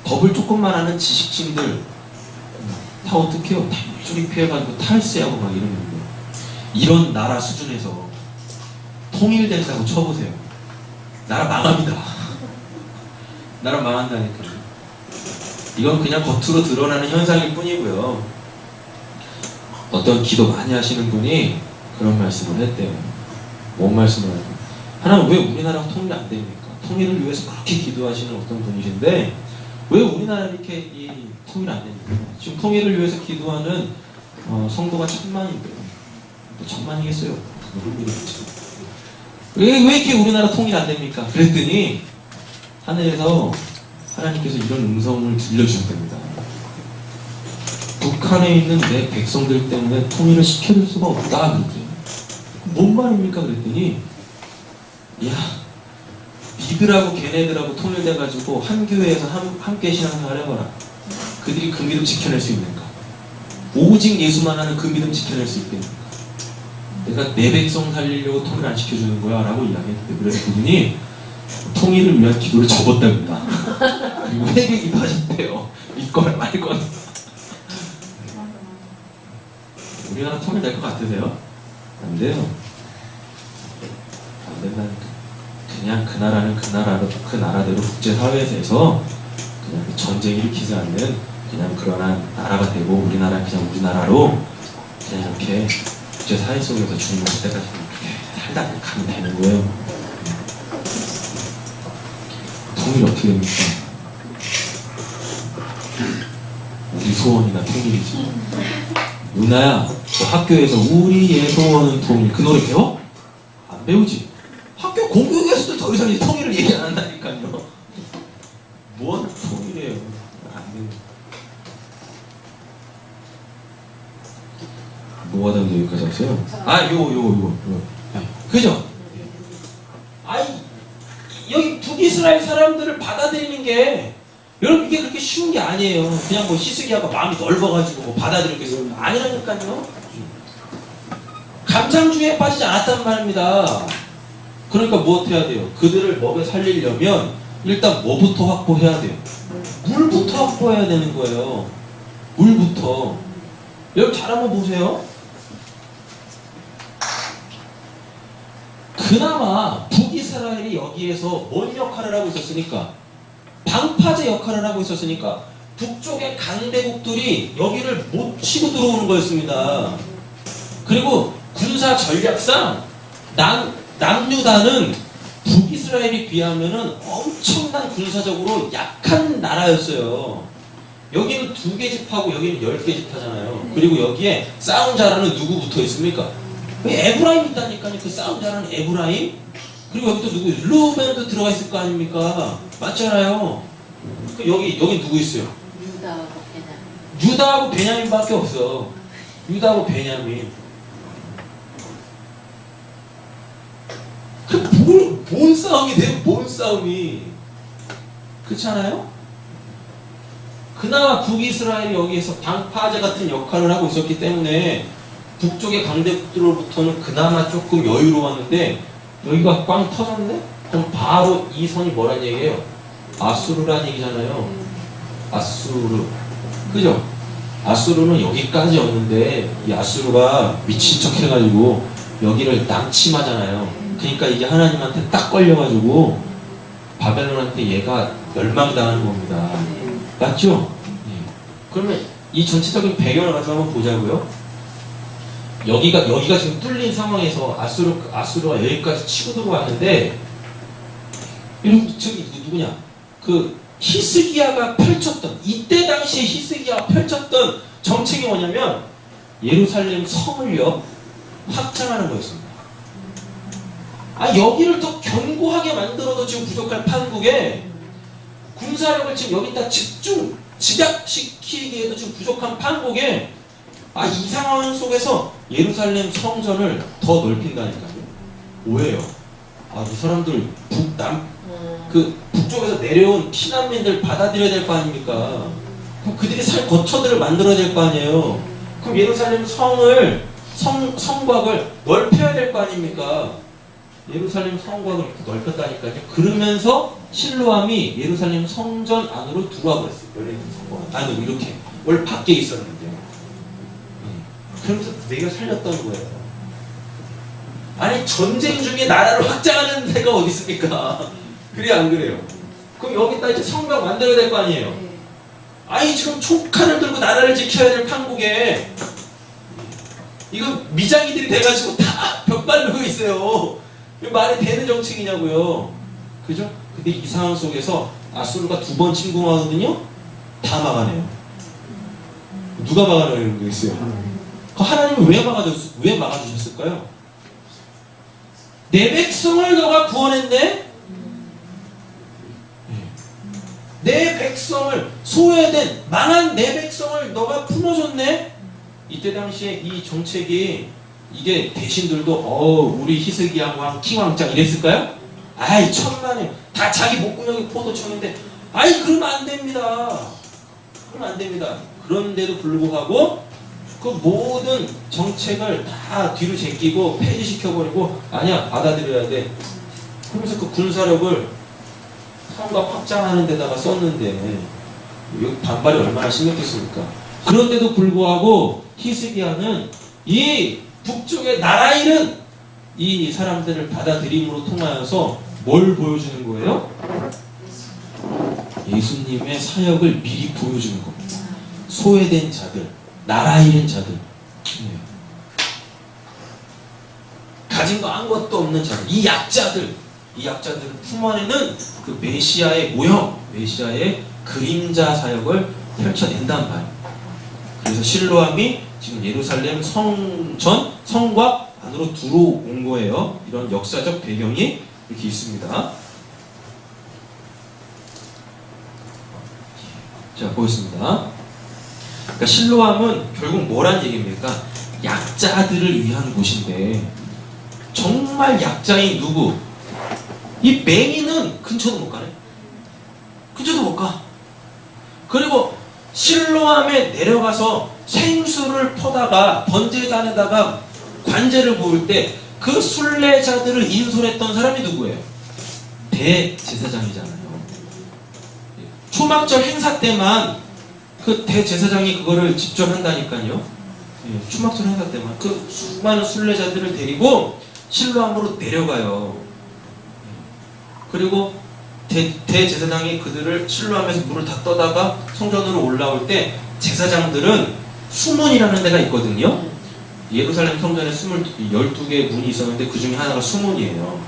법을 조금만 아는 지식층들 다 어떻게 해요? 다 일종의 피해가지고 탈세하고 막 이런 거예요. 이런 나라 수준에서 통일된다고 쳐보세요. 나라 망합니다. 나라 망한다니까요. 이건 그냥 겉으로 드러나는 현상일 뿐이고요. 어떤 기도 많이 하시는 분이 그런 말씀을 했대요. 뭔 말씀을 할까요? 하나님 왜 우리나라가 통일이 안 됩니까? 통일을 위해서 그렇게 기도하시는 어떤 분이신데 왜 우리나라 이렇게 통일 안 됩니까? 지금 통일을 위해서 기도하는 성도가 1000만인데요. 또 1000만이겠어요? 왜 이렇게 우리나라 통일 안 됩니까? 그랬더니 하늘에서 하나님께서 이런 음성을 들려주셨답니다. 북한에 있는 내 백성들 때문에 통일을 시켜줄 수가 없다. 그랬더니 뭔 말입니까? 그랬더니 야, 니들하고 걔네들하고 통일돼가지고 한 교회에서 함께 신앙생활 해봐라. 그들이 그 믿음 지켜낼 수 있는가? 오직 예수만 하는 그 믿음 지켜낼 수 있겠는가? 내가 내 백성 살리려고 통일 안 시켜주는 거야 라고 이야기했는데, 그래서 그분이 통일을 위한 기도를 접었답니다. 그리고 회개 기도하셨대요. 믿거나 말거나. 우리나라 통일 될 것 같으세요? 안 돼요. 안 된다니까. 그냥 그 나라는 그 나라대로 국제사회에서 그냥 전쟁 일으키지 않는 그냥 그러한 나라가 되고, 우리나라는 그냥 우리나라로 그냥 이렇게 국제사회 속에서 주님을 볼 때까지 이렇게 살다 가면 되는 거예요. 통일이 어떻게 됩니까? 우리 소원이나 통일이지. 누나야, 너 학교에서 우리의 소원은 통일, 그 노래 배워? 안 배우지. 학교 공교육에서도 더 이상 통일을 얘기 안 한다니까요. 뭔 통일이에요? 안 됩니다. 뭐 하다 여기까지 왔어요? 요거. 그죠? 여기 북이스라엘 사람들을 받아들이는 게, 여러분 이게 그렇게 쉬운 게 아니에요. 그냥 뭐 히스기야가 마음이 넓어가지고 뭐 받아들였겠어요? 아니라니까요. 감상주의에 빠지지 않았단 말입니다. 그러니까 뭐 해야 돼요? 그들을 먹여 살리려면 일단 뭐부터 확보해야 돼요? 물부터 확보해야 되는 거예요. 물부터. 여러분 잘 한번 보세요. 그나마 북이스라엘이 여기에서 뭔 역할을 하고 있었으니까? 방파제 역할을 하고 있었으니까 북쪽의 강대국들이 여기를 못 치고 들어오는 거였습니다. 그리고 군사 전략상 남유다는 북이스라엘에 비하면은 엄청난 군사적으로 약한 나라였어요. 여기는 2개 집하고 여기는 10개 집하잖아요. 그리고 여기에 싸움 잘하는 누구 붙어 있습니까? 에브라임 있다니까요. 그 싸움 잘하는 에브라임. 그리고 여기 또 누구? 루벤도 들어가 있을 거 아닙니까? 맞잖아요. 여기 누구 있어요? 유다하고 베냐민. 유다하고 베냐민밖에 없어. 유다하고 베냐민. 뭔 싸움이 돼요? 뭔 싸움이? 그렇지 않아요? 그나마 북이스라엘이 여기에서 방파제 같은 역할을 하고 있었기 때문에 북쪽의 강대국들로부터는 그나마 조금 여유로웠는데 여기가 꽝 터졌네? 그럼 바로 이 선이 뭐란 얘기예요? 아수르란 얘기잖아요. 아수르. 그죠? 아수르는 여기까지였는데 이 아수르가 미친 척 해가지고 여기를 남침하잖아요. 그러니까 이게 하나님한테 딱 걸려가지고 바벨론한테 얘가 멸망당하는 겁니다. 맞죠? 네. 그러면 이 전체적인 배경을 가지고 한번 보자고요. 여기가 지금 뚫린 상황에서 아수르가 여기까지 치고 들어왔는데, 저기 누구냐? 그 히스기야가 펼쳤던, 이때 당시에 히스기야가 펼쳤던 정책이 뭐냐면 예루살렘 성을요 확장하는 거였습니다. 여기를 더 견고하게 만들어도 지금 부족할 판국에 군사력을 지금 여기다 집약시키기에도 지금 부족한 판국에 이 상황 속에서 예루살렘 성전을 더 넓힌다니까요. 오해요. 이 사람들 북쪽에서 내려온 피난민들 받아들여야 될 거 아닙니까? 그럼 그들이 살 거처들을 만들어야 될 거 아니에요. 그럼 예루살렘 성곽을 넓혀야 될 거 아닙니까? 예루살렘 성곽을 이렇게 넓혔다니까요. 그러면서 실로암이 예루살렘 성전 안으로 들어와 버렸어요. 열린 성곽 안으로 이렇게 원래 밖에 있었는데요. 그러면서 내가 살렸던 거예요. 아니 전쟁 중에 나라를 확장하는 데가 어디 있습니까? 그래 안 그래요? 그럼 여기다 이제 성벽 만들어야 될 거 아니에요? 지금 총칼을 들고 나라를 지켜야 될 판국에 이거 미장이들이 돼가지고 다 벽 바르고 있어요. 말이 되는 정책이냐고요. 그죠? 근데 이 상황 속에서 아수르가 2번 침공하거든요. 다 막아내요. 누가 막아내는 거겠어요? 하나님은 왜 막아주셨을까요? 내 백성을 너가 구원했네? 내 백성을, 소외된 망한 내 백성을 너가 품어줬네? 이때 당시에 이 정책이 이게 대신들도 우리 히스기야 왕 킹왕짱 이랬을까요? 천만에 다 자기 목구멍이 포도청인데 그러면 안 됩니다. 그러면 안 됩니다. 그런데도 불구하고 그 모든 정책을 다 뒤로 제끼고 폐지시켜버리고 아니야 받아들여야 돼. 그러면서 그 군사력을 성곽 확장하는 데다가 썼는데 여기 반발이 얼마나 심했겠습니까? 그런데도 불구하고 히스기야는 이 북쪽의 나라 잃은 이 사람들을 받아들임으로 통하여서 뭘 보여주는 거예요? 예수님의 사역을 미리 보여주는 겁니다. 소외된 자들, 나라 잃은 자들, 가진 거 아무것도 없는 자들, 이 약자들을 품어내는 그 메시아의 모형, 메시아의 그림자 사역을 펼쳐낸단 말이에요. 그래서 실로암이 지금 예루살렘 성곽 안으로 들어온 거예요. 이런 역사적 배경이 이렇게 있습니다. 자, 보겠습니다. 그러니까 실로암은 결국 뭐란 얘기입니까? 약자들을 위한 곳인데 정말 약자인 누구? 이 맹인은 근처도 못 가네. 근처도 못 가. 그리고 실로암에 내려가서 생수를 퍼다가 번제단에다가 관제를 부을 때 그 순례자들을 인솔했던 사람이 누구예요? 대제사장이잖아요. 초막절 행사 때만 그 대제사장이 그거를 직접 한다니까요. 초막절 행사 때만 그 수많은 순례자들을 데리고 실로암으로 내려가요. 그리고 대제사장이 그들을 실로암에서 물을 다 떠다가 성전으로 올라올 때 제사장들은 수문이라는 데가 있거든요. 예루살렘 성전에 12개의 문이 있었는데 그 중에 하나가 수문이에요.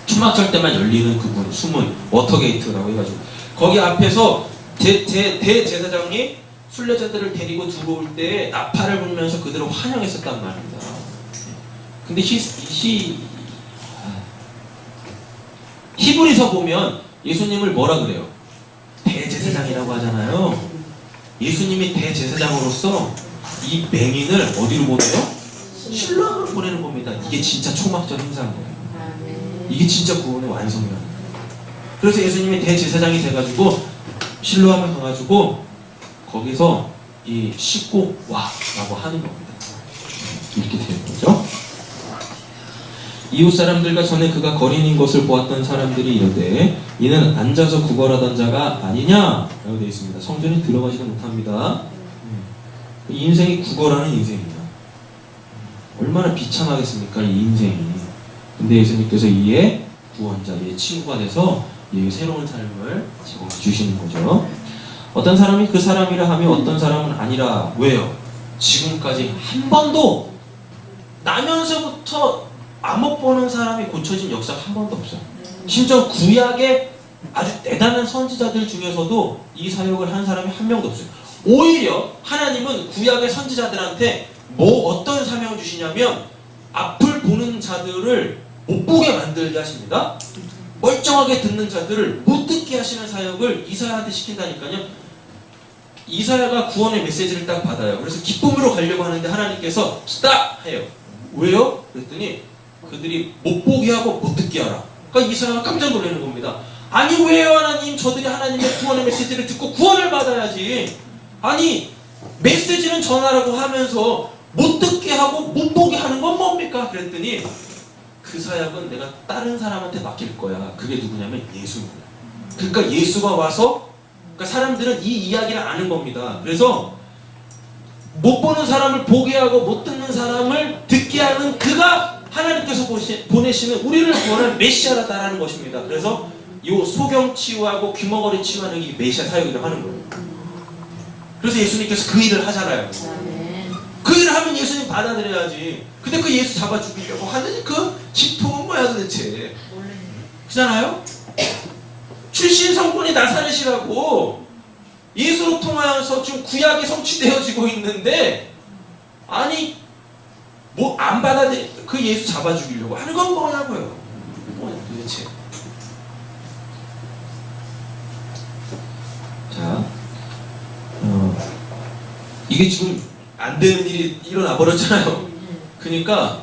초막절 때만 열리는 그 문, 수문, 워터게이트라고 해가지고 거기 앞에서 대제사장이 순례자들을 데리고 들어올 때 나팔을 불면서 그들을 환영했었단 말입니다. 근데 히브리서 보면 예수님을 뭐라 그래요? 대제사장이라고 하잖아요. 예수님이 대제사장으로서 이 맹인을 어디로 보내요? 실로암으로 보내는 겁니다. 이게 진짜 초막절 행사인 거예요. 이게 진짜 구원의 완성이라는 거예요. 그래서 예수님이 대제사장이 돼가지고 실로암에 가가지고 거기서 이 씻고 와라고 하는 겁니다. 이렇게 되는 거죠. 이웃 사람들과 전에 그가 거린인 것을 보았던 사람들이 이르되 이는 앉아서 구걸하던 자가 아니냐라고 되어 있습니다. 성전에 들어가지도 못합니다. 이 인생이 구걸하는 인생이야. 얼마나 비참하겠습니까, 이 인생이. 근데 예수님께서 이에 구원자, 이의 친구가 돼서 이의 새로운 삶을 제공해 주시는 거죠. 어떤 사람이 그 사람이라 하며 어떤 사람은 아니라. 왜요? 지금까지 한 번도 나면서부터 암흑 보는 사람이 고쳐진 역사가 한 번도 없어요. 심지어 구약의 아주 대단한 선지자들 중에서도 이 사역을 한 사람이 한 명도 없어요. 오히려 하나님은 구약의 선지자들한테 어떤 사명을 주시냐면 앞을 보는 자들을 못 보게 만들게 하십니다. 멀쩡하게 듣는 자들을 못 듣게 하시는 사역을 이사야한테 시킨다니까요. 이사야가 구원의 메시지를 딱 받아요. 그래서 기쁨으로 가려고 하는데 하나님께서 스탑! 해요. 왜요? 그랬더니 그들이 못 보게 하고 못 듣게 하라. 그러니까 이사야가 깜짝 놀라는 겁니다. 아니 왜요 하나님? 저들이 하나님의 구원의 메시지를 듣고 구원을 받아야지. 아니 메시지는 전하라고 하면서 못 듣게 하고 못 보게 하는 건 뭡니까? 그랬더니 그 사역은 내가 다른 사람한테 맡길 거야. 그게 누구냐면 예수입니다. 그러니까 예수가 와서, 그러니까 사람들은 이 이야기를 아는 겁니다. 그래서 못 보는 사람을 보게 하고 못 듣는 사람을 듣게 하는 그가 하나님께서 보내시는 우리를 구원할 메시아라는 것입니다. 그래서 이 소경 치유하고 귀머거리 치유하는 이 메시아 사역이라고 하는 거예요. 그래서 예수님께서 그 일을 하잖아요. 그 일을 하면 예수님 받아들여야지. 근데 그 예수 잡아 죽이려고 하는 그 집통은 뭐야 도대체? 그잖아요? 출신 성분이 나사렛이라고 예수로 통하여서 지금 구약이 성취되어지고 있는데, 아니 뭐 안 받아들이 그 예수 잡아 죽이려고 하는 건 뭐냐고요? 뭐냐 도대체? 자, 이게 지금 안 되는 일이 일어나 버렸잖아요. 그러니까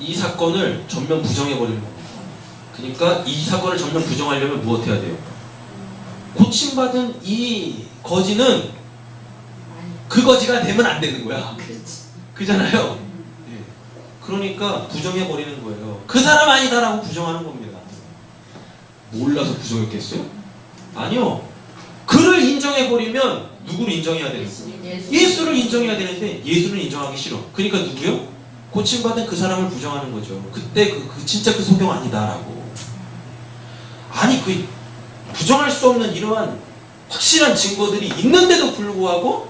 이 사건을 전면 부정해 버리는 겁니다. 그러니까 이 사건을 전면 부정하려면 무엇 해야 돼요? 고침받은 이 거지는 그 거지가 되면 안 되는 거야. 그잖아요. 예. 그러니까 부정해 버리는 거예요. 그 사람 아니다라고 부정하는 겁니다. 몰라서 부정했겠어요? 아니요. 그를 인정해 버리면 누구를 인정해야 되는 거예요? 예수를 인정해야 되는데 예수를 인정하기 싫어. 그러니까 누구요? 고침받은 그 사람을 부정하는 거죠. 그때 진짜 그 소경 아니다라고. 아니 그 부정할 수 없는 이러한 확실한 증거들이 있는데도 불구하고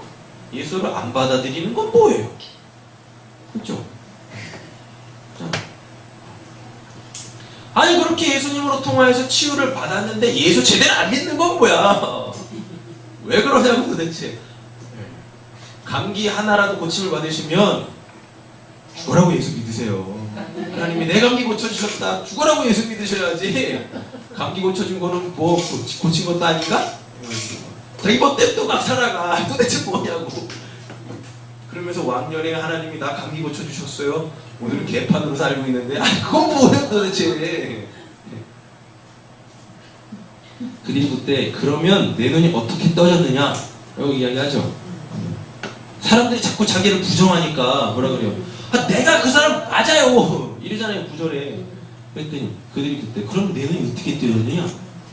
예수를 안 받아들이는 건 뭐예요? 그렇죠? 아니 그렇게 예수님으로 통하여서 치유를 받았는데 예수 제대로 안 믿는 건 뭐야? 왜 그러냐고 도대체. 감기 하나라도 고침을 받으시면 죽으라고 예수 믿으세요. 하나님이 내 감기 고쳐주셨다. 죽으라고 예수 믿으셔야지. 감기 고쳐준 거는 뭐 고친 것도 아닌가? 자기 뭐 때문에 또 막 살아가. 도대체 뭐냐고. 그러면서 왕년에 하나님이 나 감기 고쳐주셨어요. 오늘은 개판으로 살고 있는데 아니 그건 뭐예요 도대체. 그리고 그때 그러면 내 눈이 어떻게 떠졌느냐 라고 이야기하죠. 사람들이 자꾸 자기를 부정하니까 뭐라 그래요? 아, 내가 그 사람 맞아요 이러잖아요 구절에. 그랬더니 그들이 그때 그럼 내 눈이 어떻게 뜨였느냐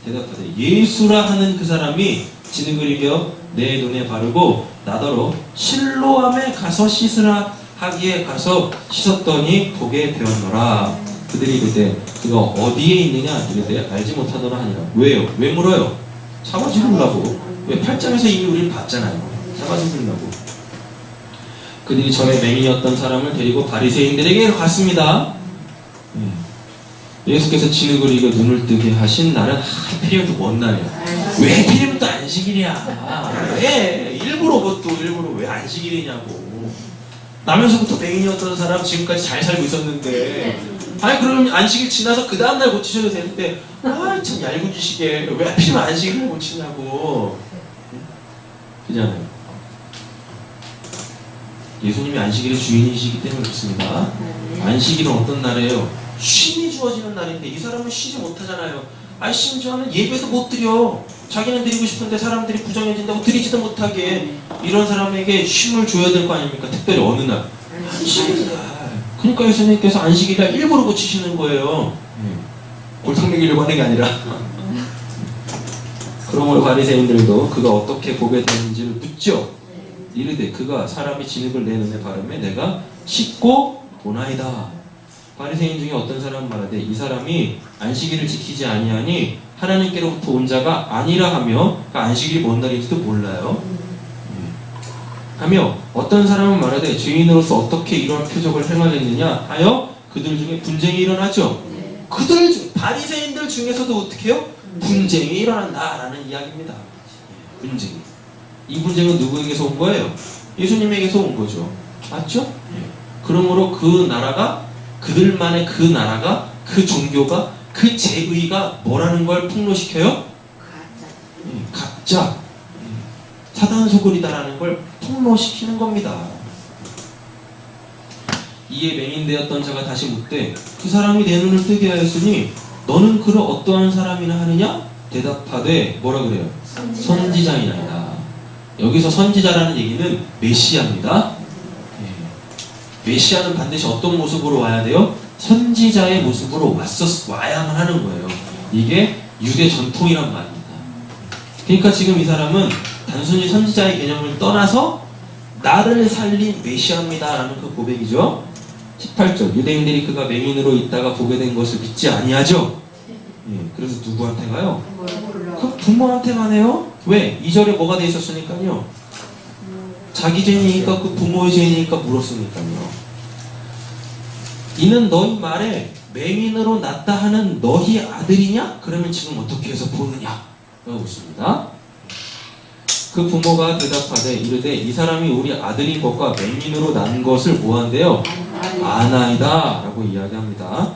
대답하되 예수라 하는 그 사람이 지느그리며 내 눈에 바르고 나더러 실로암에 가서 씻으라 하기에 가서 씻었더니 보게 되었노라. 그들이 이르되 그가 어디에 있느냐 이르되 알지 못하노라 하니라. 왜요? 왜 물어요? 잡아 죽으려고. 왜? 8장에서 이미 우리는 봤잖아요. 잡아 죽으려고. 그들이 전에 맹인이었던 사람을 데리고 바리새인들에게 갔습니다. 예수께서 진흙을 이겨 눈을 뜨게 하신 날은 하필이면 또 뭔 날이야? 왜 하필이면 또 안식일이야? 왜? 일부러 그것도 일부러 왜 안식일이냐고. 나면서부터 맹인이었던 사람 지금까지 잘 살고 있었는데, 아니 그러면 안식일 지나서 그 다음날 고치셔도 되는데, 아 참 얄궂으시게 왜 하필이면 안식일을 고치냐고. 그잖아요. 예수님이 안식일의 주인이시기 때문에 그렇습니다. 안식일은 어떤 날이에요? 쉼이 주어지는 날인데 이 사람은 쉬지 못하잖아요. 아니 심지어는 예배도 못 드려. 자기는 드리고 싶은데 사람들이 부정해진다고 드리지도 못하게. 이런 사람에게 쉼을 줘야 될 거 아닙니까? 특별히 어느 날? 안식일날. 그러니까 예수님께서 안식일날 일부러 고치시는 거예요. 골탕 먹이려고 하는 게 아니라. 그러므로 바리새인들도 그가 어떻게 보게 되는지를 묻죠. 이르되 그가 사람이 진흙을 내 눈에 바르매 내가 씻고 보나이다. 바리새인 중에 어떤 사람은 말하되 이 사람이 안식일을 지키지 아니하니 하나님께로부터 온 자가 아니라 하며, 그 안식일이 뭔 날인지도 몰라요. 하며 어떤 사람은 말하되 죄인으로서 어떻게 이러한 표적을 행하겠느냐 하여 그들 중에 분쟁이 일어나죠. 그들 중 바리새인들 중에서도 어떻게 해요? 분쟁이 일어난다라는 이야기입니다. 분쟁이. 이 분쟁은 누구에게서 온 거예요? 예수님에게서 온 거죠. 맞죠? 그러므로 그 나라가, 그들만의 그 나라가, 그 종교가, 그 제의가 뭐라는 걸 폭로시켜요? 가짜. 사단 소굴이다라는 걸 폭로시키는 겁니다. 이에 맹인되었던 자가 다시 묻되 그 사람이 내 눈을 뜨게 하였으니 너는 그를 어떠한 사람이나 하느냐? 대답하되 뭐라 그래요? 선지자이나이다. 여기서 선지자라는 얘기는 메시아입니다. 메시아는 반드시 어떤 모습으로 와야 돼요? 선지자의 모습으로 와야만 하는 거예요. 이게 유대 전통이란 말입니다. 그러니까 지금 이 사람은 단순히 선지자의 개념을 떠나서 나를 살린 메시아입니다 라는 그 고백이죠. 18절 유대인들이 그가 맹인으로 있다가 보게 된 것을 믿지 아니하죠. 그래서 누구한테 가요? 그 부모한테만 해요. 왜? 2절에 뭐가 돼 있었으니까요. 자기 죄니까 그 부모의 죄니까 물었으니까요. 이는 너희 말에 맹인으로 났다 하는 너희 아들이냐? 그러면 지금 어떻게 해서 보느냐? 라고 묻습니다. 그 부모가 대답하되 이르되 이 사람이 우리 아들인 것과 맹인으로 난 것을 뭐한대요? 아나이다 라고 이야기합니다.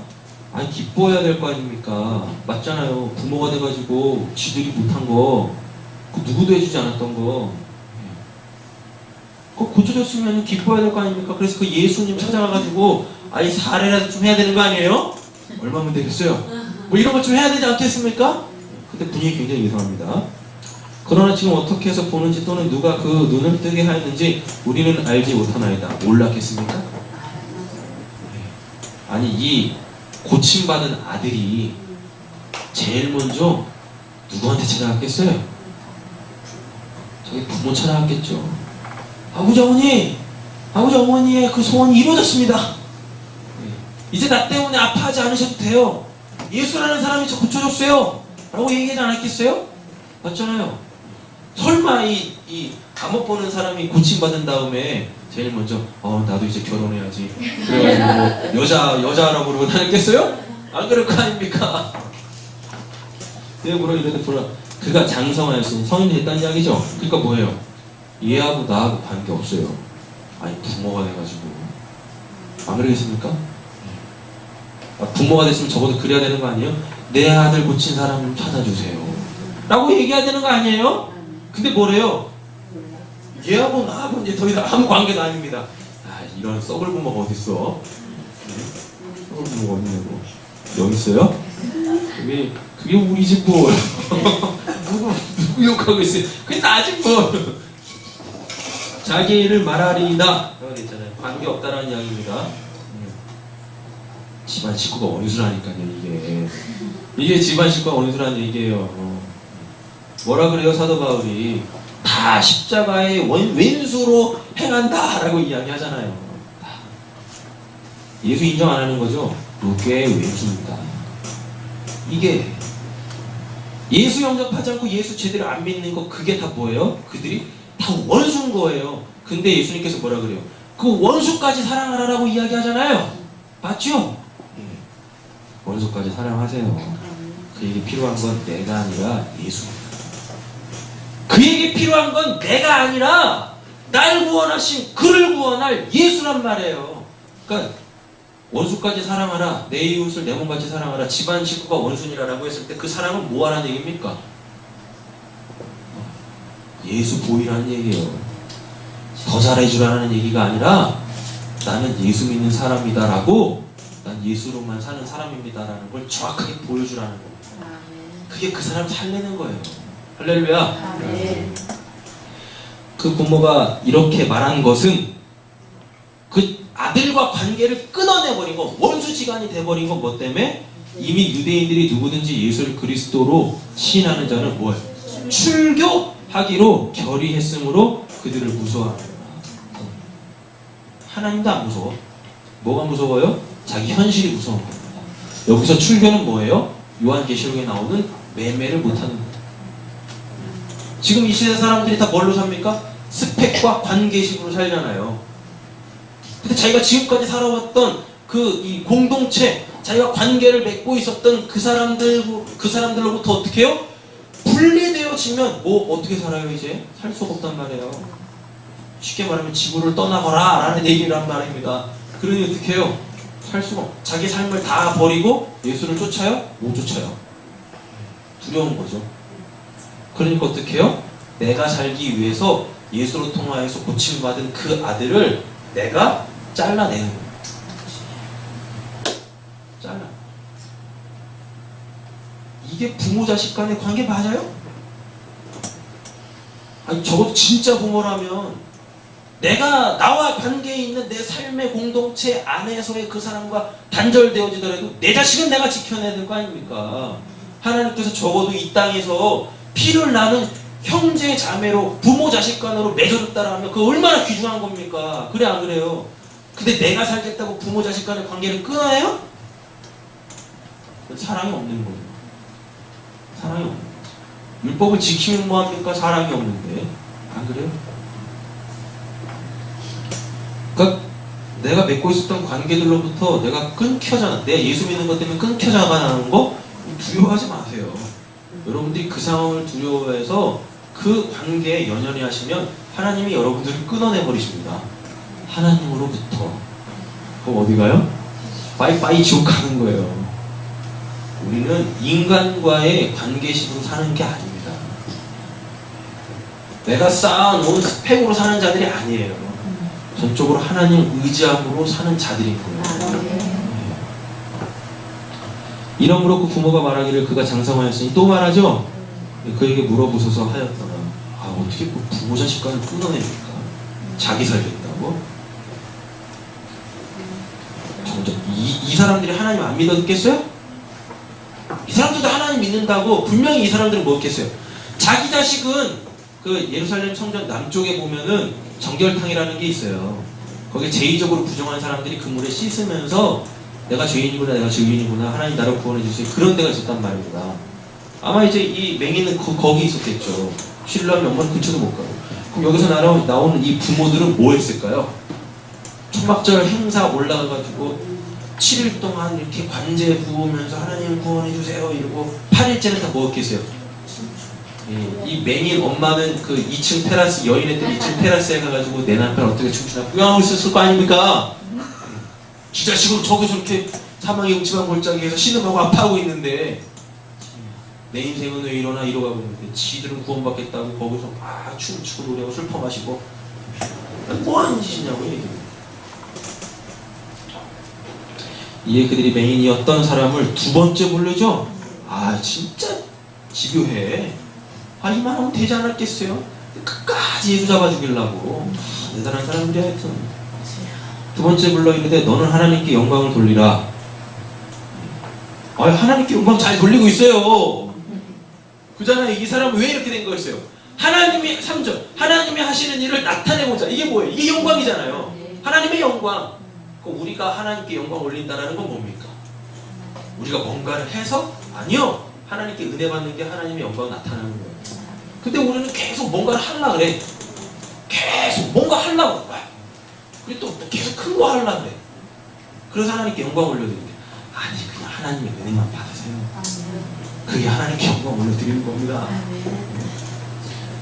아니 기뻐해야 될 거 아닙니까? 맞잖아요. 부모가 돼가지고 지들이 못한 거, 그 누구도 해주지 않았던 거, 그거 고쳐줬으면 기뻐해야 될 거 아닙니까? 그래서 그 예수님 찾아가가지고 아이 사례라도 좀 해야 되는 거 아니에요? 얼마면 되겠어요? 뭐 이런 것 좀 해야 되지 않겠습니까? 그때 분위기 굉장히 이상합니다. 그러나 지금 어떻게 해서 보는지 또는 누가 그 눈을 뜨게 하였는지 우리는 알지 못하나이다. 몰랐겠습니까? 아니 이 고침받은 아들이 제일 먼저 누구한테 찾아갔겠어요? 자기 부모 찾아갔겠죠. 아버지 어머니의 그 소원이 이루어졌습니다. 이제 나 때문에 아파하지 않으셔도 돼요. 예수라는 사람이 저 고쳐줬어요 라고 얘기하지 않았겠어요? 맞잖아요. 설마 이 감옥 보는 사람이 고침받은 다음에 제일 먼저 나도 이제 결혼해야지 그래가지고 뭐 여자라고 그러고 다녔겠어요? 안 그럴 거 아닙니까? 내가 이래도 불러 그가 장성하였으니 성인이 됐다는 이야기죠. 그러니까 뭐예요? 얘하고 나하고 관계없어요. 아니 부모가 돼가지고 안 그러겠습니까? 부모가 됐으면 적어도 그래야 되는 거 아니에요? 내 아들 고친 사람 좀 찾아주세요 라고 얘기해야 되는 거 아니에요? 근데 뭐래요? 얘하고 나하고 이제 더 이상 아무 관계도 아닙니다. 이런 썩을 부모가 어딨어? 썩을 부모가 어딨냐고. 여기 있어요? 그게 우리 집 뭐. 누구 욕하고 있어요? 그게 나지 뭐. 자기 일을 말하리이다 라고 했잖아요. 관계없다라는 이야기입니다. 집안 식구가 원수라니까요. 이게 집안 식구가 원수라는 얘기예요. 뭐라 그래요? 사도 바울이 다 십자가의 왼수로 행한다 라고 이야기하잖아요. 예수 인정 안 하는 거죠? 요게 외주입니다. 이게 예수 영접하지 않고 예수 제대로 안 믿는 거, 그게 다 뭐예요? 그들이 다 원수인 거예요. 근데 예수님께서 뭐라 그래요? 그 원수까지 사랑하라라고 이야기하잖아요. 맞죠? 원수까지 사랑하세요. 그에게 필요한 건 내가 아니라 예수입니다. 그에게 필요한 건 내가 아니라 날 구원하신 그를 구원할 예수란 말이에요. 그러니까 원수까지 사랑하라, 내 이웃을 내 몸같이 사랑하라, 집안 식구가 원수니라라고 했을 때 그 사랑은 뭐 하라는 얘기입니까? 예수 보이라는 얘기예요. 더 잘해주라는 얘기가 아니라 나는 예수 믿는 사람이다라고, 난 예수로만 사는 사람입니다라는 걸 정확하게 보여주라는 거예요. 그게 그 사람 살리는 거예요. 할렐루야. 그 부모가 이렇게 말한 것은 그 아들과 관계를 끊어내버린 거, 원수지간이 돼버린 건 뭐 때문에? 이미 유대인들이 누구든지 예수를 그리스도로 시인하는 자는 뭐예요? 출교하기로 결의했으므로 그들을 무서워합니다. 하나님도 안 무서워. 뭐가 무서워요? 자기 현실이 무서운 겁니다. 여기서 출교는 뭐예요? 요한계시록에 나오는 매매를 못하는 거예요. 지금 이 시대 사람들이 다 뭘로 삽니까? 스펙과 관계식으로 살잖아요. 근데 자기가 지금까지 살아왔던 그 이 공동체, 자기가 관계를 맺고 있었던 그 사람들로부터 어떻게 해요? 분리되어지면 뭐 어떻게 살아요? 이제 살 수가 없단 말이에요. 쉽게 말하면 지구를 떠나거라 라는 얘기란 말입니다. 그러니 어떻게 해요? 살 수가 없어. 자기 삶을 다 버리고 예수를 쫓아요? 못 쫓아요. 두려운 거죠. 그러니까 어떻게 해요? 내가 살기 위해서 예수로 통하여서 고침받은 그 아들을 내가 잘라내는 거예요. 잘라. 이게 부모 자식 간의 관계 맞아요? 아니 적어도 진짜 부모라면 내가 나와 관계에 있는 내 삶의 공동체 안에서의 그 사람과 단절되어지더라도 내 자식은 내가 지켜내야 될 거 아닙니까? 하나님께서 적어도 이 땅에서 피를 나눈 형제 자매로 부모 자식 간으로 맺어줬다라 하면 그거 얼마나 귀중한 겁니까? 그래 안 그래요? 근데 내가 살겠다고 부모 자식 간의 관계를 끊어요? 사랑이 없는 거예요. 사랑이 없는 거예요. 율법을 지키면 뭐합니까? 사랑이 없는데. 안 그래요? 그러니까 내가 맺고 있었던 관계들로부터 내가 끊겨져, 내가 예수 믿는 것 때문에 끊겨져 나가는 거 두려워하지 마세요. 여러분들이 그 상황을 두려워해서 그 관계에 연연해 하시면 하나님이 여러분들을 끊어내 버리십니다. 하나님으로부터. 그럼 어디 가요? 빠이빠이 지옥 가는 거예요. 우리는 인간과의 관계식으로 사는 게 아닙니다. 내가 쌓아놓은 스펙으로 사는 자들이 아니에요. 전적으로 하나님 의지함으로 사는 자들인 거예요. 이러므로 그 부모가 말하기를 그가 장성하였으니 또 말하죠. 그에게 물어보소서 하였더라. 아 어떻게 그 부모 자식 간을 끊어냅니까? 자기 살겠다고? 이 사람들이 하나님 안 믿었겠어요? 이 사람들도 하나님 믿는다고 분명히 이 사람들은 뭐겠어요? 자기 자식은 그 예루살렘 성전 남쪽에 보면은 정결탕이라는 게 있어요. 거기에 제의적으로 부정한 사람들이 그 물에 씻으면서 내가 죄인이구나, 내가 죄인이구나, 하나님 나를 구원해 주세요. 그런 데가 있었단 말입니다. 아마 이제 이 맹인은 거기 있었겠죠. 신라면 엄마는 근처도 못 가고. 그럼 여기서 나오는 이 부모들은 뭐 했을까요? 초막절 행사 올라가가지고 7일 동안 이렇게 관제 부으면서 하나님 구원해 주세요 이러고 8일째는 다 뭐 했겠어요? 이 맹인 엄마는 그 2층 테라스, 여인애들 2층 테라스에 가가지고 내 남편 어떻게 춤추나 구경하고 있었을 거 아닙니까? 지 자식으로 저기서 이렇게 사망의 음침한 골짜기에서 신음하고 아파하고 있는데 내 인생은 왜 이러나 이러고 있는데 지들은 구원받겠다고 거기서 막 춤추고 노래하고 술 퍼마시고 뭐하는 짓이냐고 얘기해요. 이에 그들이 맹인이었던 사람을 두 번째 부르죠. 아 진짜 집요해. 아 이만하면 되지 않았겠어요? 끝까지 예수 잡아 죽이려고. 대단한 사람들이 하여튼. 두 번째 불러 이르되 너는 하나님께 영광을 돌리라. 아 하나님께 영광 잘 돌리고 있어요. 그잖아요. 이 사람은 왜 이렇게 된 거였어요? 하나님이 3절 하나님이 하시는 일을 나타내보자. 이게 뭐예요? 이게 영광이잖아요. 하나님의 영광. 그럼 우리가 하나님께 영광 올린다라는 건 뭡니까? 우리가 뭔가를 해서? 아니요. 하나님께 은혜 받는 게 하나님의 영광 나타나는 거예요. 근데 우리는 계속 뭔가를 하려고 그래. 계속 뭔가 하려고 그래. 그리고 또 계속 큰 거 하려고 그래. 그래서 하나님께 영광 올려드리는데, 아니 그냥 하나님의 은혜만 받으세요. 그게 하나님께 영광 올려드리는 겁니다.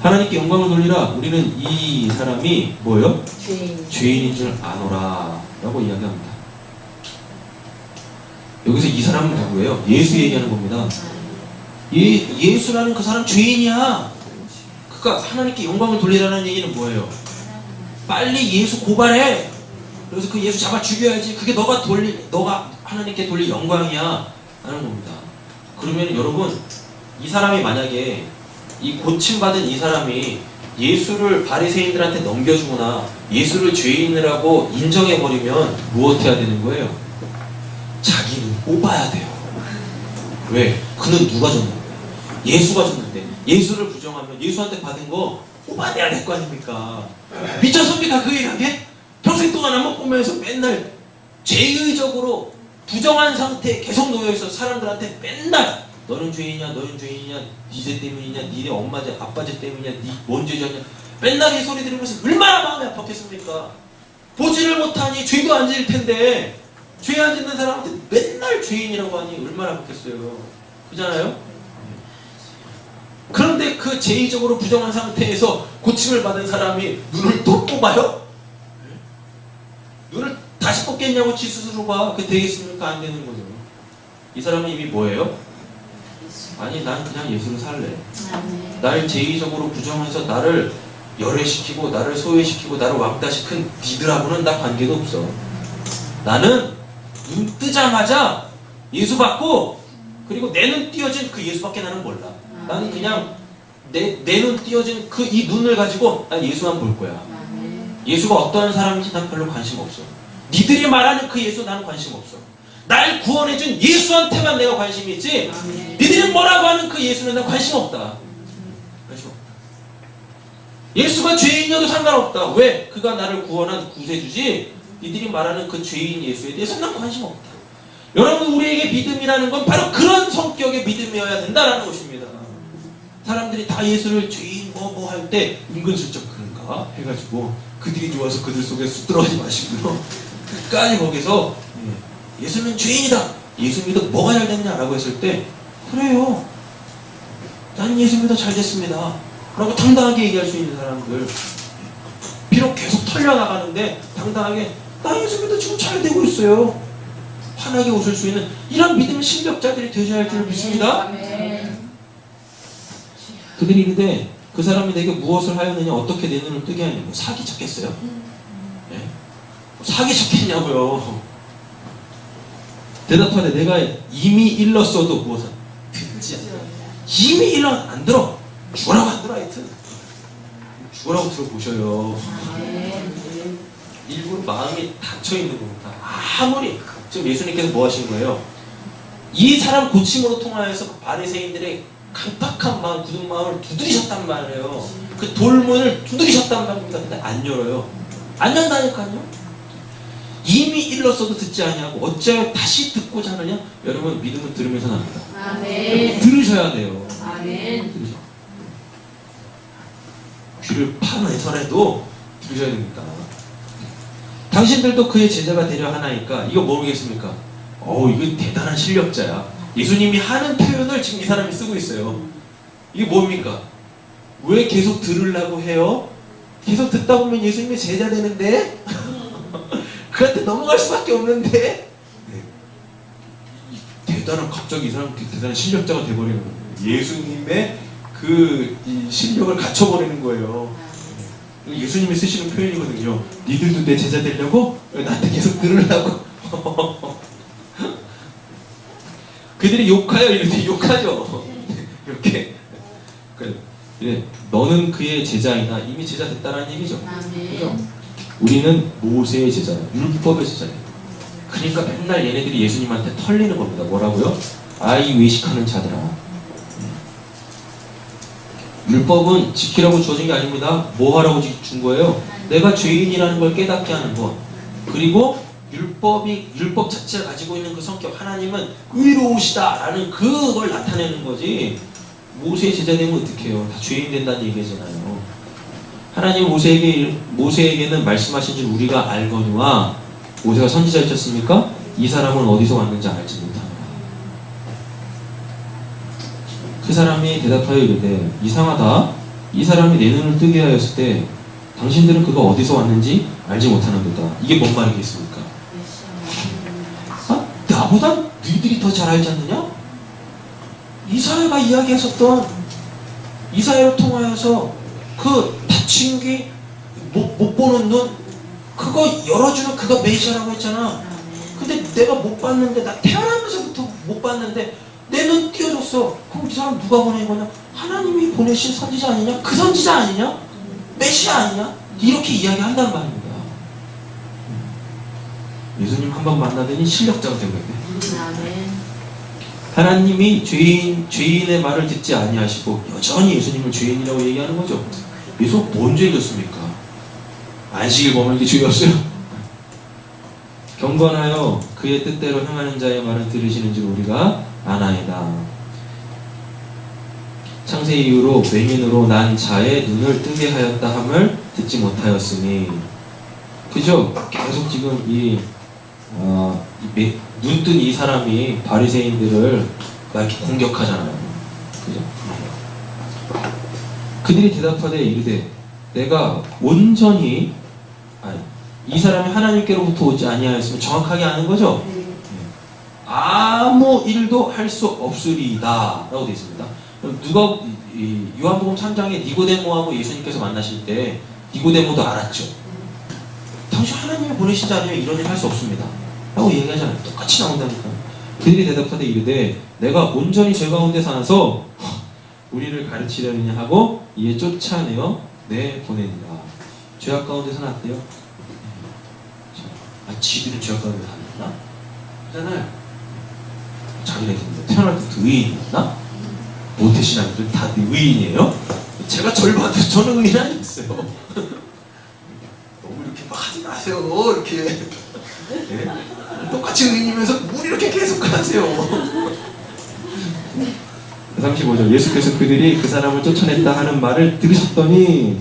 하나님께 영광을 돌리라. 우리는 이 사람이 뭐예요? 죄인인 줄 아노라 라고 이야기합니다. 여기서 이 사람은 누구예요? 예수 얘기하는 겁니다. 예수라는 그 사람 죄인이야. 그러니까 하나님께 영광을 돌리라는 얘기는 뭐예요? 빨리 예수 고발해. 그래서 그 예수 잡아 죽여야지. 그게 너가 하나님께 돌릴 영광이야 라는 겁니다. 그러면 여러분, 이 사람이 만약에 이 고침받은 이 사람이 예수를 바리새인들한테 넘겨주거나 예수를 죄인이라고 인정해버리면 무엇 해야 되는 거예요? 자기는 뽑아야 돼요. 왜? 그는 누가 줬는데? 예수가 줬는데. 예수를 부정하면 예수한테 받은 거 뽑아내야 될 거 아닙니까? 미쳤습니까? 그 얘기하게? 평생 동안 안 먹으면서 맨날 죄의적으로 부정한 상태에 계속 놓여있어. 사람들한테 맨날 너는 죄인이냐, 너는 죄인이냐, 니 죄 때문이냐, 니네 엄마 죄, 아빠 죄 때문이냐, 니 뭔 죄졌냐. 맨날 이 소리 들으면서 얼마나 마음이 아팠겠습니까? 보지를 못하니 죄도 안 지을 텐데 죄 안 짓는 사람한테 맨날 죄인이라고 하니 얼마나 아팠겠어요. 그잖아요? 그런데 그 죄의적으로 부정한 상태에서 고침을 받은 사람이 눈을 또 뽑아요? 눈을 다시 뽑겠냐고 지 스스로가 그게 되겠습니까? 안 되는 거죠. 이 사람은 이미 뭐예요? 아니 난 그냥 예수를 살래. 날 죄의적으로 부정해서 나를 열애시키고 나를 소외시키고 나를 왕따시킨 니들하고는 나 관계도 없어. 나는 눈 뜨자마자 예수 받고 그리고 내 눈 띄어진 그 예수밖에 나는 몰라. 나는 그냥 내 눈 띄어진 그 이 눈을 가지고 난 예수만 볼 거야. 예수가 어떤 사람인지 난 별로 관심 없어. 니들이 말하는 그 예수 나는 관심 없어. 날 구원해준 예수한테만 내가 관심이 있지. 니들이 뭐라고 하는 그 예수는 난 관심 없다. 관심 없다. 예수가 죄인이어도 상관없다. 왜? 그가 나를 구원한 구세주지. 니들이 말하는 그 죄인 예수에 대해서 난 관심 없다. 여러분, 우리에게 믿음이라는 건 바로 그런 성격의 믿음이어야 된다라는 것입니다. 사람들이 다 예수를 죄인 뭐 할 때 은근슬쩍 그런가 해가지고 그들이 좋아서 그들 속에 쑥 들어가지 마시고요. 끝까지 거기서 예수는 죄인이다. 예수 믿어 뭐가 잘 됐냐라고 했을 때 그래요. 난 예수 믿어 잘 됐습니다. 라고 당당하게 얘기할 수 있는 사람들. 비록 계속 털려나가는데 당당하게 나 예수 믿어 지금 잘 되고 있어요. 환하게 웃을 수 있는 이런 믿음의 실력자들이 되셔야 할 줄 믿습니다. 그들이 이르되 그 사람이 내게 무엇을 하였느냐 어떻게 내 눈을 뜨게 하냐. 뭐 사기 쳤겠어요? 네? 사기 쳤겠냐고요. 대답하되 내가 이미 일렀어도 무엇을 듣지 않다. 이미 일러 안 들어. 죽으라고 안 들어. 하여튼 죽으라고 들어보셔요. 일부러 마음이 닫혀있는 겁니다. 아무리 지금 예수님께서 뭐 하신 거예요? 이 사람 고침으로 통하여서 그 바리새인들의 강팍한 마음, 굳은 마음을 두드리셨단 말이에요. 그 돌문을 두드리셨단 말입니다. 근데 안 열어요. 안 연다니까요. 이미 일렀어도 듣지 아니하고 어찌하여 다시 듣고자 하느냐? 여러분, 믿음은 들으면서 납니다. 아멘. 들으셔야 돼요. 아멘. 들으셔. 귀를 파내서라도 들으셔야 됩니다. 당신들도 그의 제자가 되려 하나이까. 이거 모르겠습니까? 이거 대단한 실력자야. 예수님이 하는 표현을 지금 이 사람이 쓰고 있어요. 이게 뭡니까? 왜 계속 들으려고 해요? 계속 듣다 보면 예수님의 제자 되는데? 그한테 넘어갈 수밖에 없는데? 갑자기 이 사람 대단한 실력자가 돼버리는 거예요. 예수님의 이 실력을 갖춰버리는 거예요. 예수님이 쓰시는 표현이거든요. 니들도 내 제자 되려고? 나한테 계속 들으려고? 그들이 욕하여 이렇게 욕하죠. 이렇게. 그래, 너는 그의 제자이나 이미 제자 됐다는 얘기죠. 그죠? 우리는 모세의 제자야. 율법의 제자야. 그러니까 맨날 얘네들이 예수님한테 털리는 겁니다. 뭐라고요? 아이 외식하는 자들아. 율법은 지키라고 주어진 게 아닙니다. 뭐 하라고 준 거예요? 내가 죄인이라는 걸 깨닫게 하는 것. 그리고 율법 자체가 가지고 있는 그 성격, 하나님은 의로우시다라는 그걸 나타내는 거지. 모세의 제자 되면 어떡해요? 다 죄인 된다는 얘기잖아요. 하나님 모세에게는 말씀하신 줄 우리가 알거니와 모세가 선지자였습니까? 이 사람은 어디서 왔는지 알지 못하노라. 그 사람이 대답하여 이르되 이상하다. 이 사람이 내 눈을 뜨게 하였을 때 당신들은 그가 어디서 왔는지 알지 못하는도다. 이게 뭔 말이겠습니까? 아, 나보다 너희들이 더 잘 알지 않느냐? 이사야가 이야기했었던 이사야를 통하여서 그 다친 귀, 못 보는 눈, 그거 열어주는 그가 메시아라고 했잖아. 근데 내가 못 봤는데, 나 태어나면서부터 못 봤는데 내 눈 띄워줬어. 그럼 이 사람 누가 보낸 거냐? 하나님이 보내신 선지자 아니냐? 그 선지자 아니냐? 메시아 아니냐? 이렇게 이야기한단 말입니다. 예수님 한 번 만나더니 실력자가 된 거예요. 하나님이 죄인의 말을 듣지 아니하시고 여전히 예수님을 죄인이라고 얘기하는 거죠. 예수 뭔 죄 졌습니까? 안식일 범하는 게 죄였어요? 경건하여 그의 뜻대로 행하는 자의 말을 들으시는 줄 우리가 아나이다. 창세 이후로 맹인으로 난 자의 눈을 뜨게 하였다 함을 듣지 못하였으니, 그죠? 계속 지금 눈 뜬 이 사람이 바리새인들을 막 이렇게 공격하잖아요. 그죠? 그들이 대답하되 이르되 내가 온전히 이 사람이 하나님께로부터 오지 아니하였으면 정확하게 아는 거죠. 아무 일도 할 수 없으리이다 라고 되어 있습니다. 요한복음 3장에 니고데모하고 예수님께서 만나실 때 니고데모도 알았죠. 당신 하나님이 보내신 자 아니면 이런 일 할 수 없습니다 라고 얘기하잖아요. 똑같이 나온다니까요. 그들이 대답하되 이르되 내가 온전히 죄 가운데 사나서 우리를 가르치려느냐 하고 이에 쫓아내어 내보내니라. 죄악 가운데 사놨대요. 지들은 죄악 가운데 사놨나? 그잖아요. 자기네들 태어날 때부터 의인이었나? 모태신앙들 다 의인이에요? 제가 절 봐도 저는 의인 아니었어요. 너무 이렇게 막 하지 마세요. 이렇게 네? 똑같이 의인이면서 뭘 이렇게 계속 하세요. 35절 예수께서 그들이 그 사람을 쫓아냈다 하는 말을 들으셨더니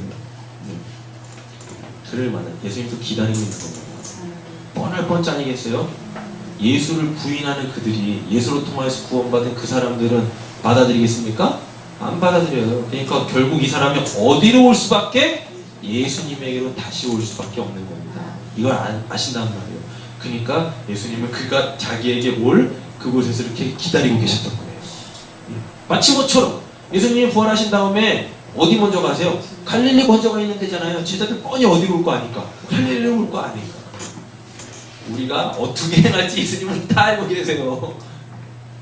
그를 만나 예수님도 기다리고 있는 겁니다. 뻔할 뻔치 아니겠어요? 예수를 부인하는 그들이 예수로 통하여서 구원받은 그 사람들은 받아들이겠습니까? 안 받아들여요. 그러니까 결국 이 사람이 어디로 올 수밖에? 예수님에게로 다시 올 수밖에 없는 겁니다. 이걸 아신단 말이에요. 그러니까 예수님은 그가 자기에게 올 그곳에서 이렇게 기다리고 계셨던 거예요. 마치 것처럼 예수님이 부활하신 다음에 어디 먼저 가세요? 갈릴리 먼저 가 있는 데잖아요. 제자들 뻔히 어디로 올 거 아니까. 갈릴리로 올 거 아니까. 우리가 어떻게 행할지 예수님은 다 알고 계세요.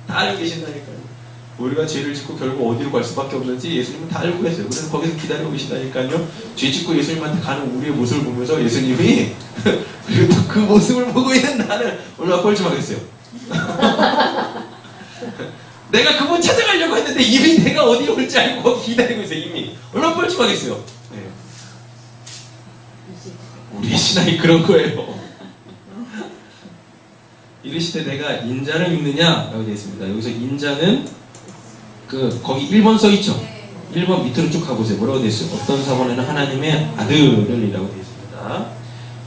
다 알고 계신다니까요. 우리가 죄를 짓고 결국 어디로 갈 수밖에 없는지 예수님은 다 알고 계세요. 그래서 거기서 기다리고 계신다니까요. 죄 짓고 예수님한테 가는 우리의 모습을 보면서 예수님이 그리고 또 그 모습을 보고 있는 나는 얼마나 뻘쭘하겠어요. 내가 그분 찾아가려고 했는데 이미 내가 어디로 올지 알고 기다리고 있어요. 이미 얼마나 뻘쭘하겠어요. 네. 우리 신앙이 그런 거예요. 이르시되 내가 인자를 믿느냐 라고 되어 있습니다. 여기서 인자는 거기 1번 써 있죠. 1번 밑으로 쭉 가보세요. 뭐라고 되어 있어요? 어떤 사본에는 하나님의 아들을 이라고 되어 있습니다.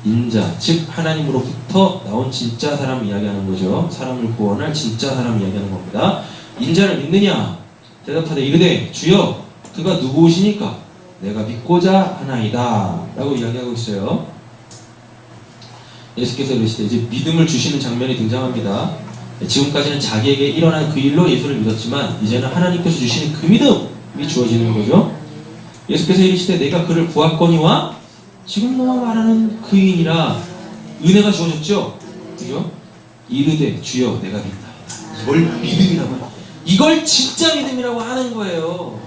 인자, 즉 하나님으로부터 나온 진짜 사람을 이야기하는 거죠. 사람을 구원할 진짜 사람을 이야기하는 겁니다. 인자를 믿느냐? 대답하되 이르되 주여 그가 누구시니까 내가 믿고자 하나이다 라고 이야기하고 있어요. 예수께서 이르시되 이제 믿음을 주시는 장면이 등장합니다. 지금까지는 자기에게 일어난 그 일로 예수를 믿었지만 이제는 하나님께서 주시는 그 믿음이 주어지는 거죠. 예수께서 이르시되 내가 그를 보았거니와 지금 너가 말하는 그인이라 은혜가 주어졌죠. 그죠? 이르되 주여 내가 믿나이다. 이걸 믿음이라고 해요. 이걸 진짜 믿음이라고 하는 거예요.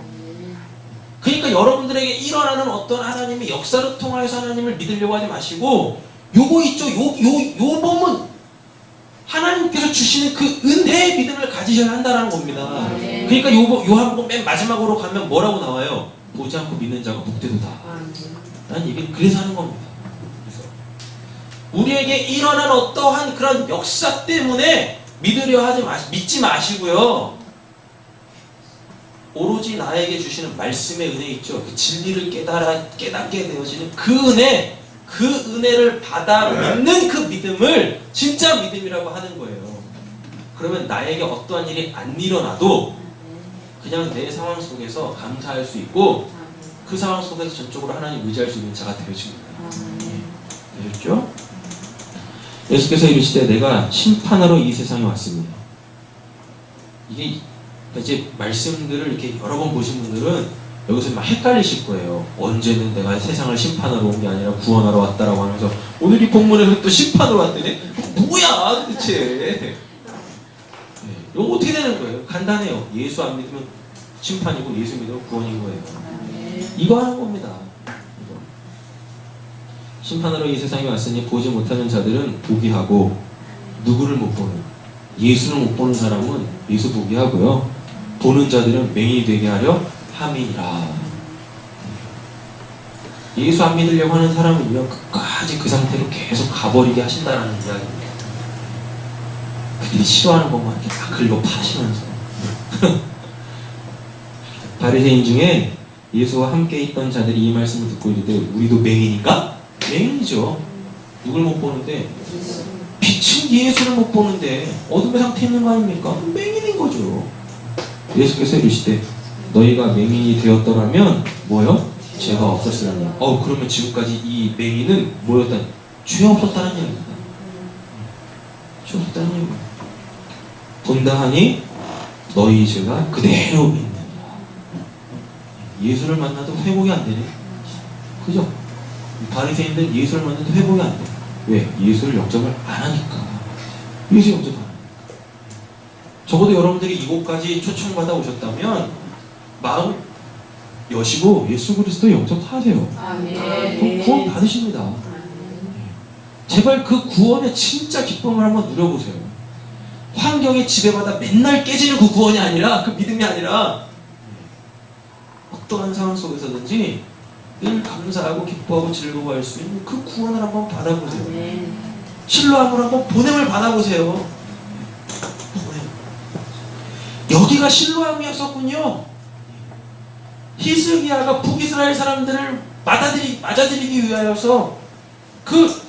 그러니까 여러분들에게 일어나는 어떤 하나님의 역사를 통하여서 하나님을 믿으려고 하지 마시고 요거 있죠. 요 몸은 하나님께서 주시는 그 은혜의 믿음을 가지셔야 한다는 겁니다. 그러니까 요한복음 맨 마지막으로 가면 뭐라고 나와요? 보지 않고 믿는 자가 복되도다 라는 얘기를 그래서 하는 겁니다. 그래서 우리에게 일어난 어떠한 그런 역사 때문에 믿지 마시고요. 오로지 나에게 주시는 말씀의 은혜 있죠. 그 진리를 깨닫게 되어지는 그 은혜를 받아 믿는 그 믿음을 진짜 믿음이라고 하는 거예요. 그러면 나에게 어떠한 일이 안 일어나도 그냥 내 상황 속에서 감사할 수 있고 그 상황 속에서 전적으로 하나님 의지할 수 있는 자가 되어집니다. 되셨죠? 예수께서 이르시되 내가 심판하러 이 세상에 왔습니다. 이게 이제 말씀들을 이렇게 여러 번 보신 분들은 여기서 막 헷갈리실 거예요. 언제는 내가 세상을 심판하러 온 게 아니라 구원하러 왔다라고 하면서 오늘 이 본문에서 또 심판으로 왔더니 뭐야 도대체. 이거 어떻게 되는 거예요? 간단해요. 예수 안 믿으면 심판이고 예수 믿으면 구원인 거예요. 이거 하는 겁니다. 이거. 심판하러 이 세상에 왔으니 보지 못하는 자들은 보게 하고 누구를 못 보는 예수를 못 보는 사람은 예수 보게 하고요. 보는 자들은 맹인이 되게 하려 함이니라. 예수 안 믿으려고 하는 사람은요 끝까지 그 상태로 계속 가버리게 하신다는 이야기입니다. 그들이 싫어하는 것만 이렇게 다 긁어 파시면서 바리새인 중에 예수와 함께 있던 자들이 이 말씀을 듣고 이르되 우리도 맹인인가? 맹인이죠. 누굴 못 보는데 빛은 예수를 못 보는데 어둠의 상태에 있는 거 아닙니까? 맹인인 거죠. 예수께서 이르시되 너희가 맹인이 되었더라면 뭐요? 죄가 없었으라니. 그러면 지금까지 이 맹인은 뭐였다? 죄 없었다는 얘기입니다. 죄 없었다는 얘기입니다. 본다 하니 너희 죄가 그대로 있느니라. 예수를 만나도 회복이 안 되네. 그죠? 바리새인들 예수를 만나도 회복이 안 돼. 왜? 예수를 영접을 안 하니까. 예수 영접 안 하니까. 적어도 여러분들이 이곳까지 초청받아 오셨다면 마음 여시고 예수 그리스도 영접하세요. 그럼 구원 받으십니다. 제발 그 구원의 진짜 기쁨을 한번 누려보세요. 환경에 지배받아 맨날 깨지는 그 구원이 아니라, 그 믿음이 아니라 어떠한 상황 속에서든지 늘 감사하고 기뻐하고 즐거워할 수 있는 그 구원을 한번 받아보세요. 신뢰함으로 한번 보냄을 받아보세요. 여기가 실로암이었었군요. 히스기야가 북이스라엘 사람들을 맞아들이기 위하여서 그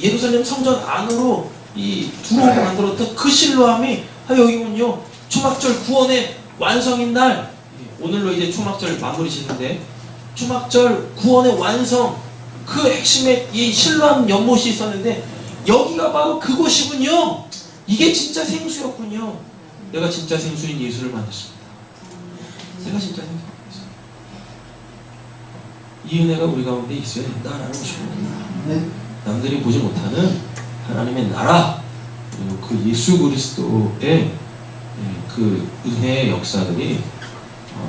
예루살렘 성전 안으로 이 들어오게 만들었던 그 실로암이 여기군요. 초막절 구원의 완성인 날, 오늘로 이제 초막절 마무리 짓는데 초막절 구원의 완성, 그 핵심에 이 실로암 연못이 있었는데 여기가 바로 그곳이군요. 이게 진짜 생수였군요. 내가 진짜 생수인 예수를 만났습니다. 내가 진짜 생수인 예수. 이 은혜가 우리 가운데 있어야 된다라는 것입니다. 남들이 보지 못하는 하나님의 나라, 그리고 그 예수 그리스도의 그 은혜의 역사들이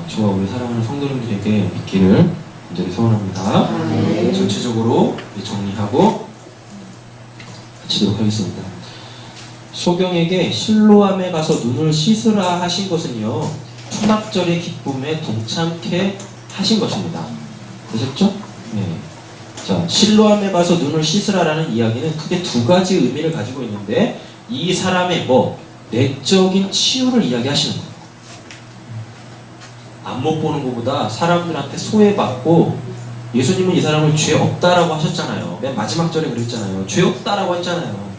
저와 우리 사랑하는 성도님들에게 있기를 간절히 소원합니다. 전체적으로 정리하고 마치도록 하겠습니다. 소경에게 실로암에 가서 눈을 씻으라 하신 것은요, 초막절의 기쁨에 동참케 하신 것입니다. 되셨죠? 네. 자, 실로암에 가서 눈을 씻으라라는 이야기는 크게 두 가지 의미를 가지고 있는데, 이 사람의 내적인 치유를 이야기하시는 거예요. 안못 보는 것보다 사람들한테 소외받고, 예수님은 이 사람을 죄 없다라고 하셨잖아요. 맨 마지막 절에 그랬잖아요. 죄 없다라고 했잖아요.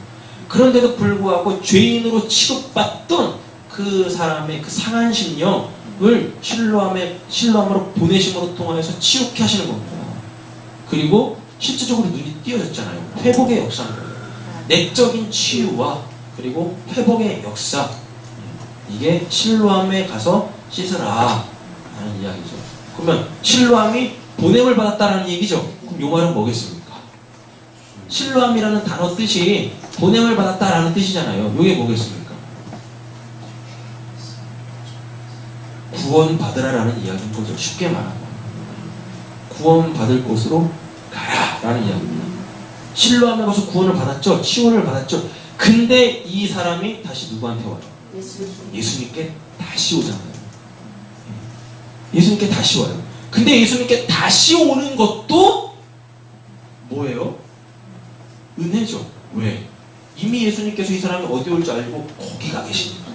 그런데도 불구하고 죄인으로 취급받던 그 사람의 그 상한 심령을 실로암으로 보내심으로 통하여서 치유케 하시는 겁니다. 그리고 실질적으로 눈이 띄어졌잖아요. 회복의 역사인 거예요. 내적인 치유와 그리고 회복의 역사, 이게 실로암에 가서 씻으라 라는 이야기죠. 그러면 실로암이 보냄을 받았다라는 얘기죠. 그럼 요 말은 뭐겠습니까? 실로암이라는 단어 뜻이 보냄을 받았다라는 뜻이잖아요. 이게 뭐겠습니까? 구원 받으라라는 이야기인 거죠. 쉽게 말하면 구원 받을 곳으로 가라라는 이야기입니다. 실로암에 가서 구원을 받았죠. 치유를 받았죠. 근데 이 사람이 다시 누구한테 와요? 예수님께 다시 오잖아요. 예수님께 다시 와요. 근데 예수님께 다시 오는 것도 뭐예요? 은혜죠. 왜? 이미 예수님께서 이 사람이 어디 올 줄 알고 거기 가 계십니다.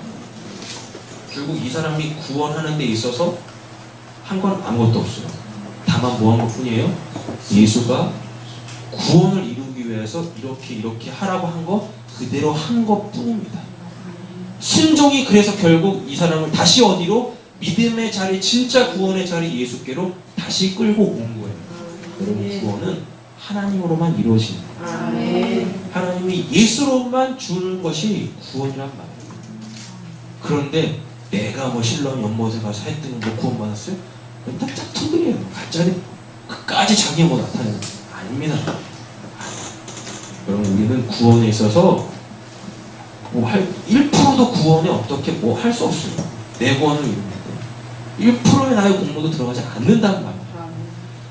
결국 이 사람이 구원하는 데 있어서 한 건 아무것도 없어요. 다만 뭐 한 것 뿐이에요? 예수가 구원을 이루기 위해서 이렇게 하라고 한 거 그대로 한 것 뿐입니다. 순종이 그래서 결국 이 사람을 다시 어디로? 믿음의 자리, 진짜 구원의 자리 예수께로 다시 끌고 온 거예요. 여러분, 구원은 하나님으로만 이루어지는 거예요. 하나님이 예수로만 주는 것이 구원이란 말이에요. 그런데 내가 뭐 신랑 연못에 가서 했더니 뭐 구원받았어요? 그건 딱 짝퉁들이에요. 가짜리 끝까지 자기 뭐 나타내는 거예요. 아닙니다. 여러분, 우리는 구원에 있어서 뭐 1%도 구원에 어떻게 뭐 할 수 없어요. 내 구원을 이루는데 1%의 나의 공로도 들어가지 않는다는 말이에요.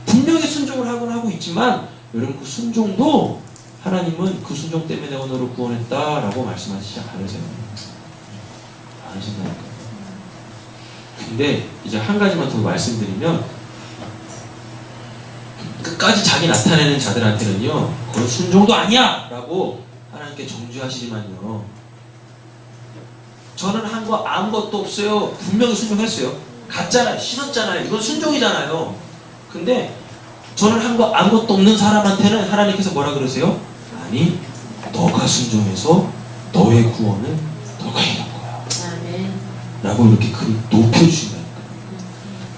분명히 순종을 하곤 하고 있지만 여러분, 그 순종도 하나님은 그 순종 때문에 내가 너를 구원했다라고 말씀하시지 않으세요. 아니신다니까요. 근데 이제 한 가지만 더 말씀드리면, 끝까지 자기 나타내는 자들한테는요, 그건 순종도 아니야! 라고 하나님께 정죄하시지만요, 저는 한 거 아무것도 없어요. 분명히 순종했어요. 갔잖아요. 씻었잖아요. 이건 순종이잖아요. 근데 저는 한 거 아무것도 없는 사람한테는 하나님께서 뭐라 그러세요? 아니, 너가 순종해서 너의 구원을 너가 이룬 거야. 라고 이렇게 글 높여주신다니까요.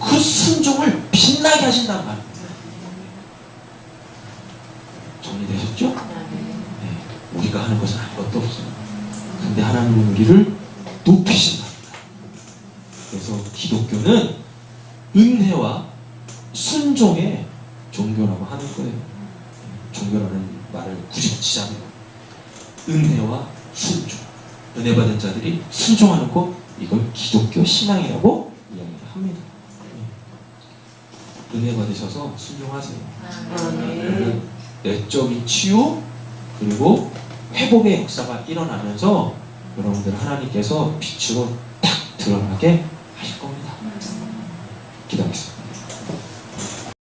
그 순종을 빛나게 하신단 말이에요. 정리되셨죠? 네. 우리가 하는 것은 아무것도 없어요. 근데 하나님은 우리를 높이신답니다. 그래서 기독교는 은혜와 순종의 종교라고 하는 거예요. 종교라는 말을 굳이 붙이자면 은혜와 순종, 은혜 받은 자들이 순종하는 것, 이걸 기독교 신앙이라고 이야기를 합니다. 은혜 받으셔서 순종하세요. 여러분, 내적인 치유 그리고 회복의 역사가 일어나면서 여러분들 하나님께서 빛으로 탁 드러나게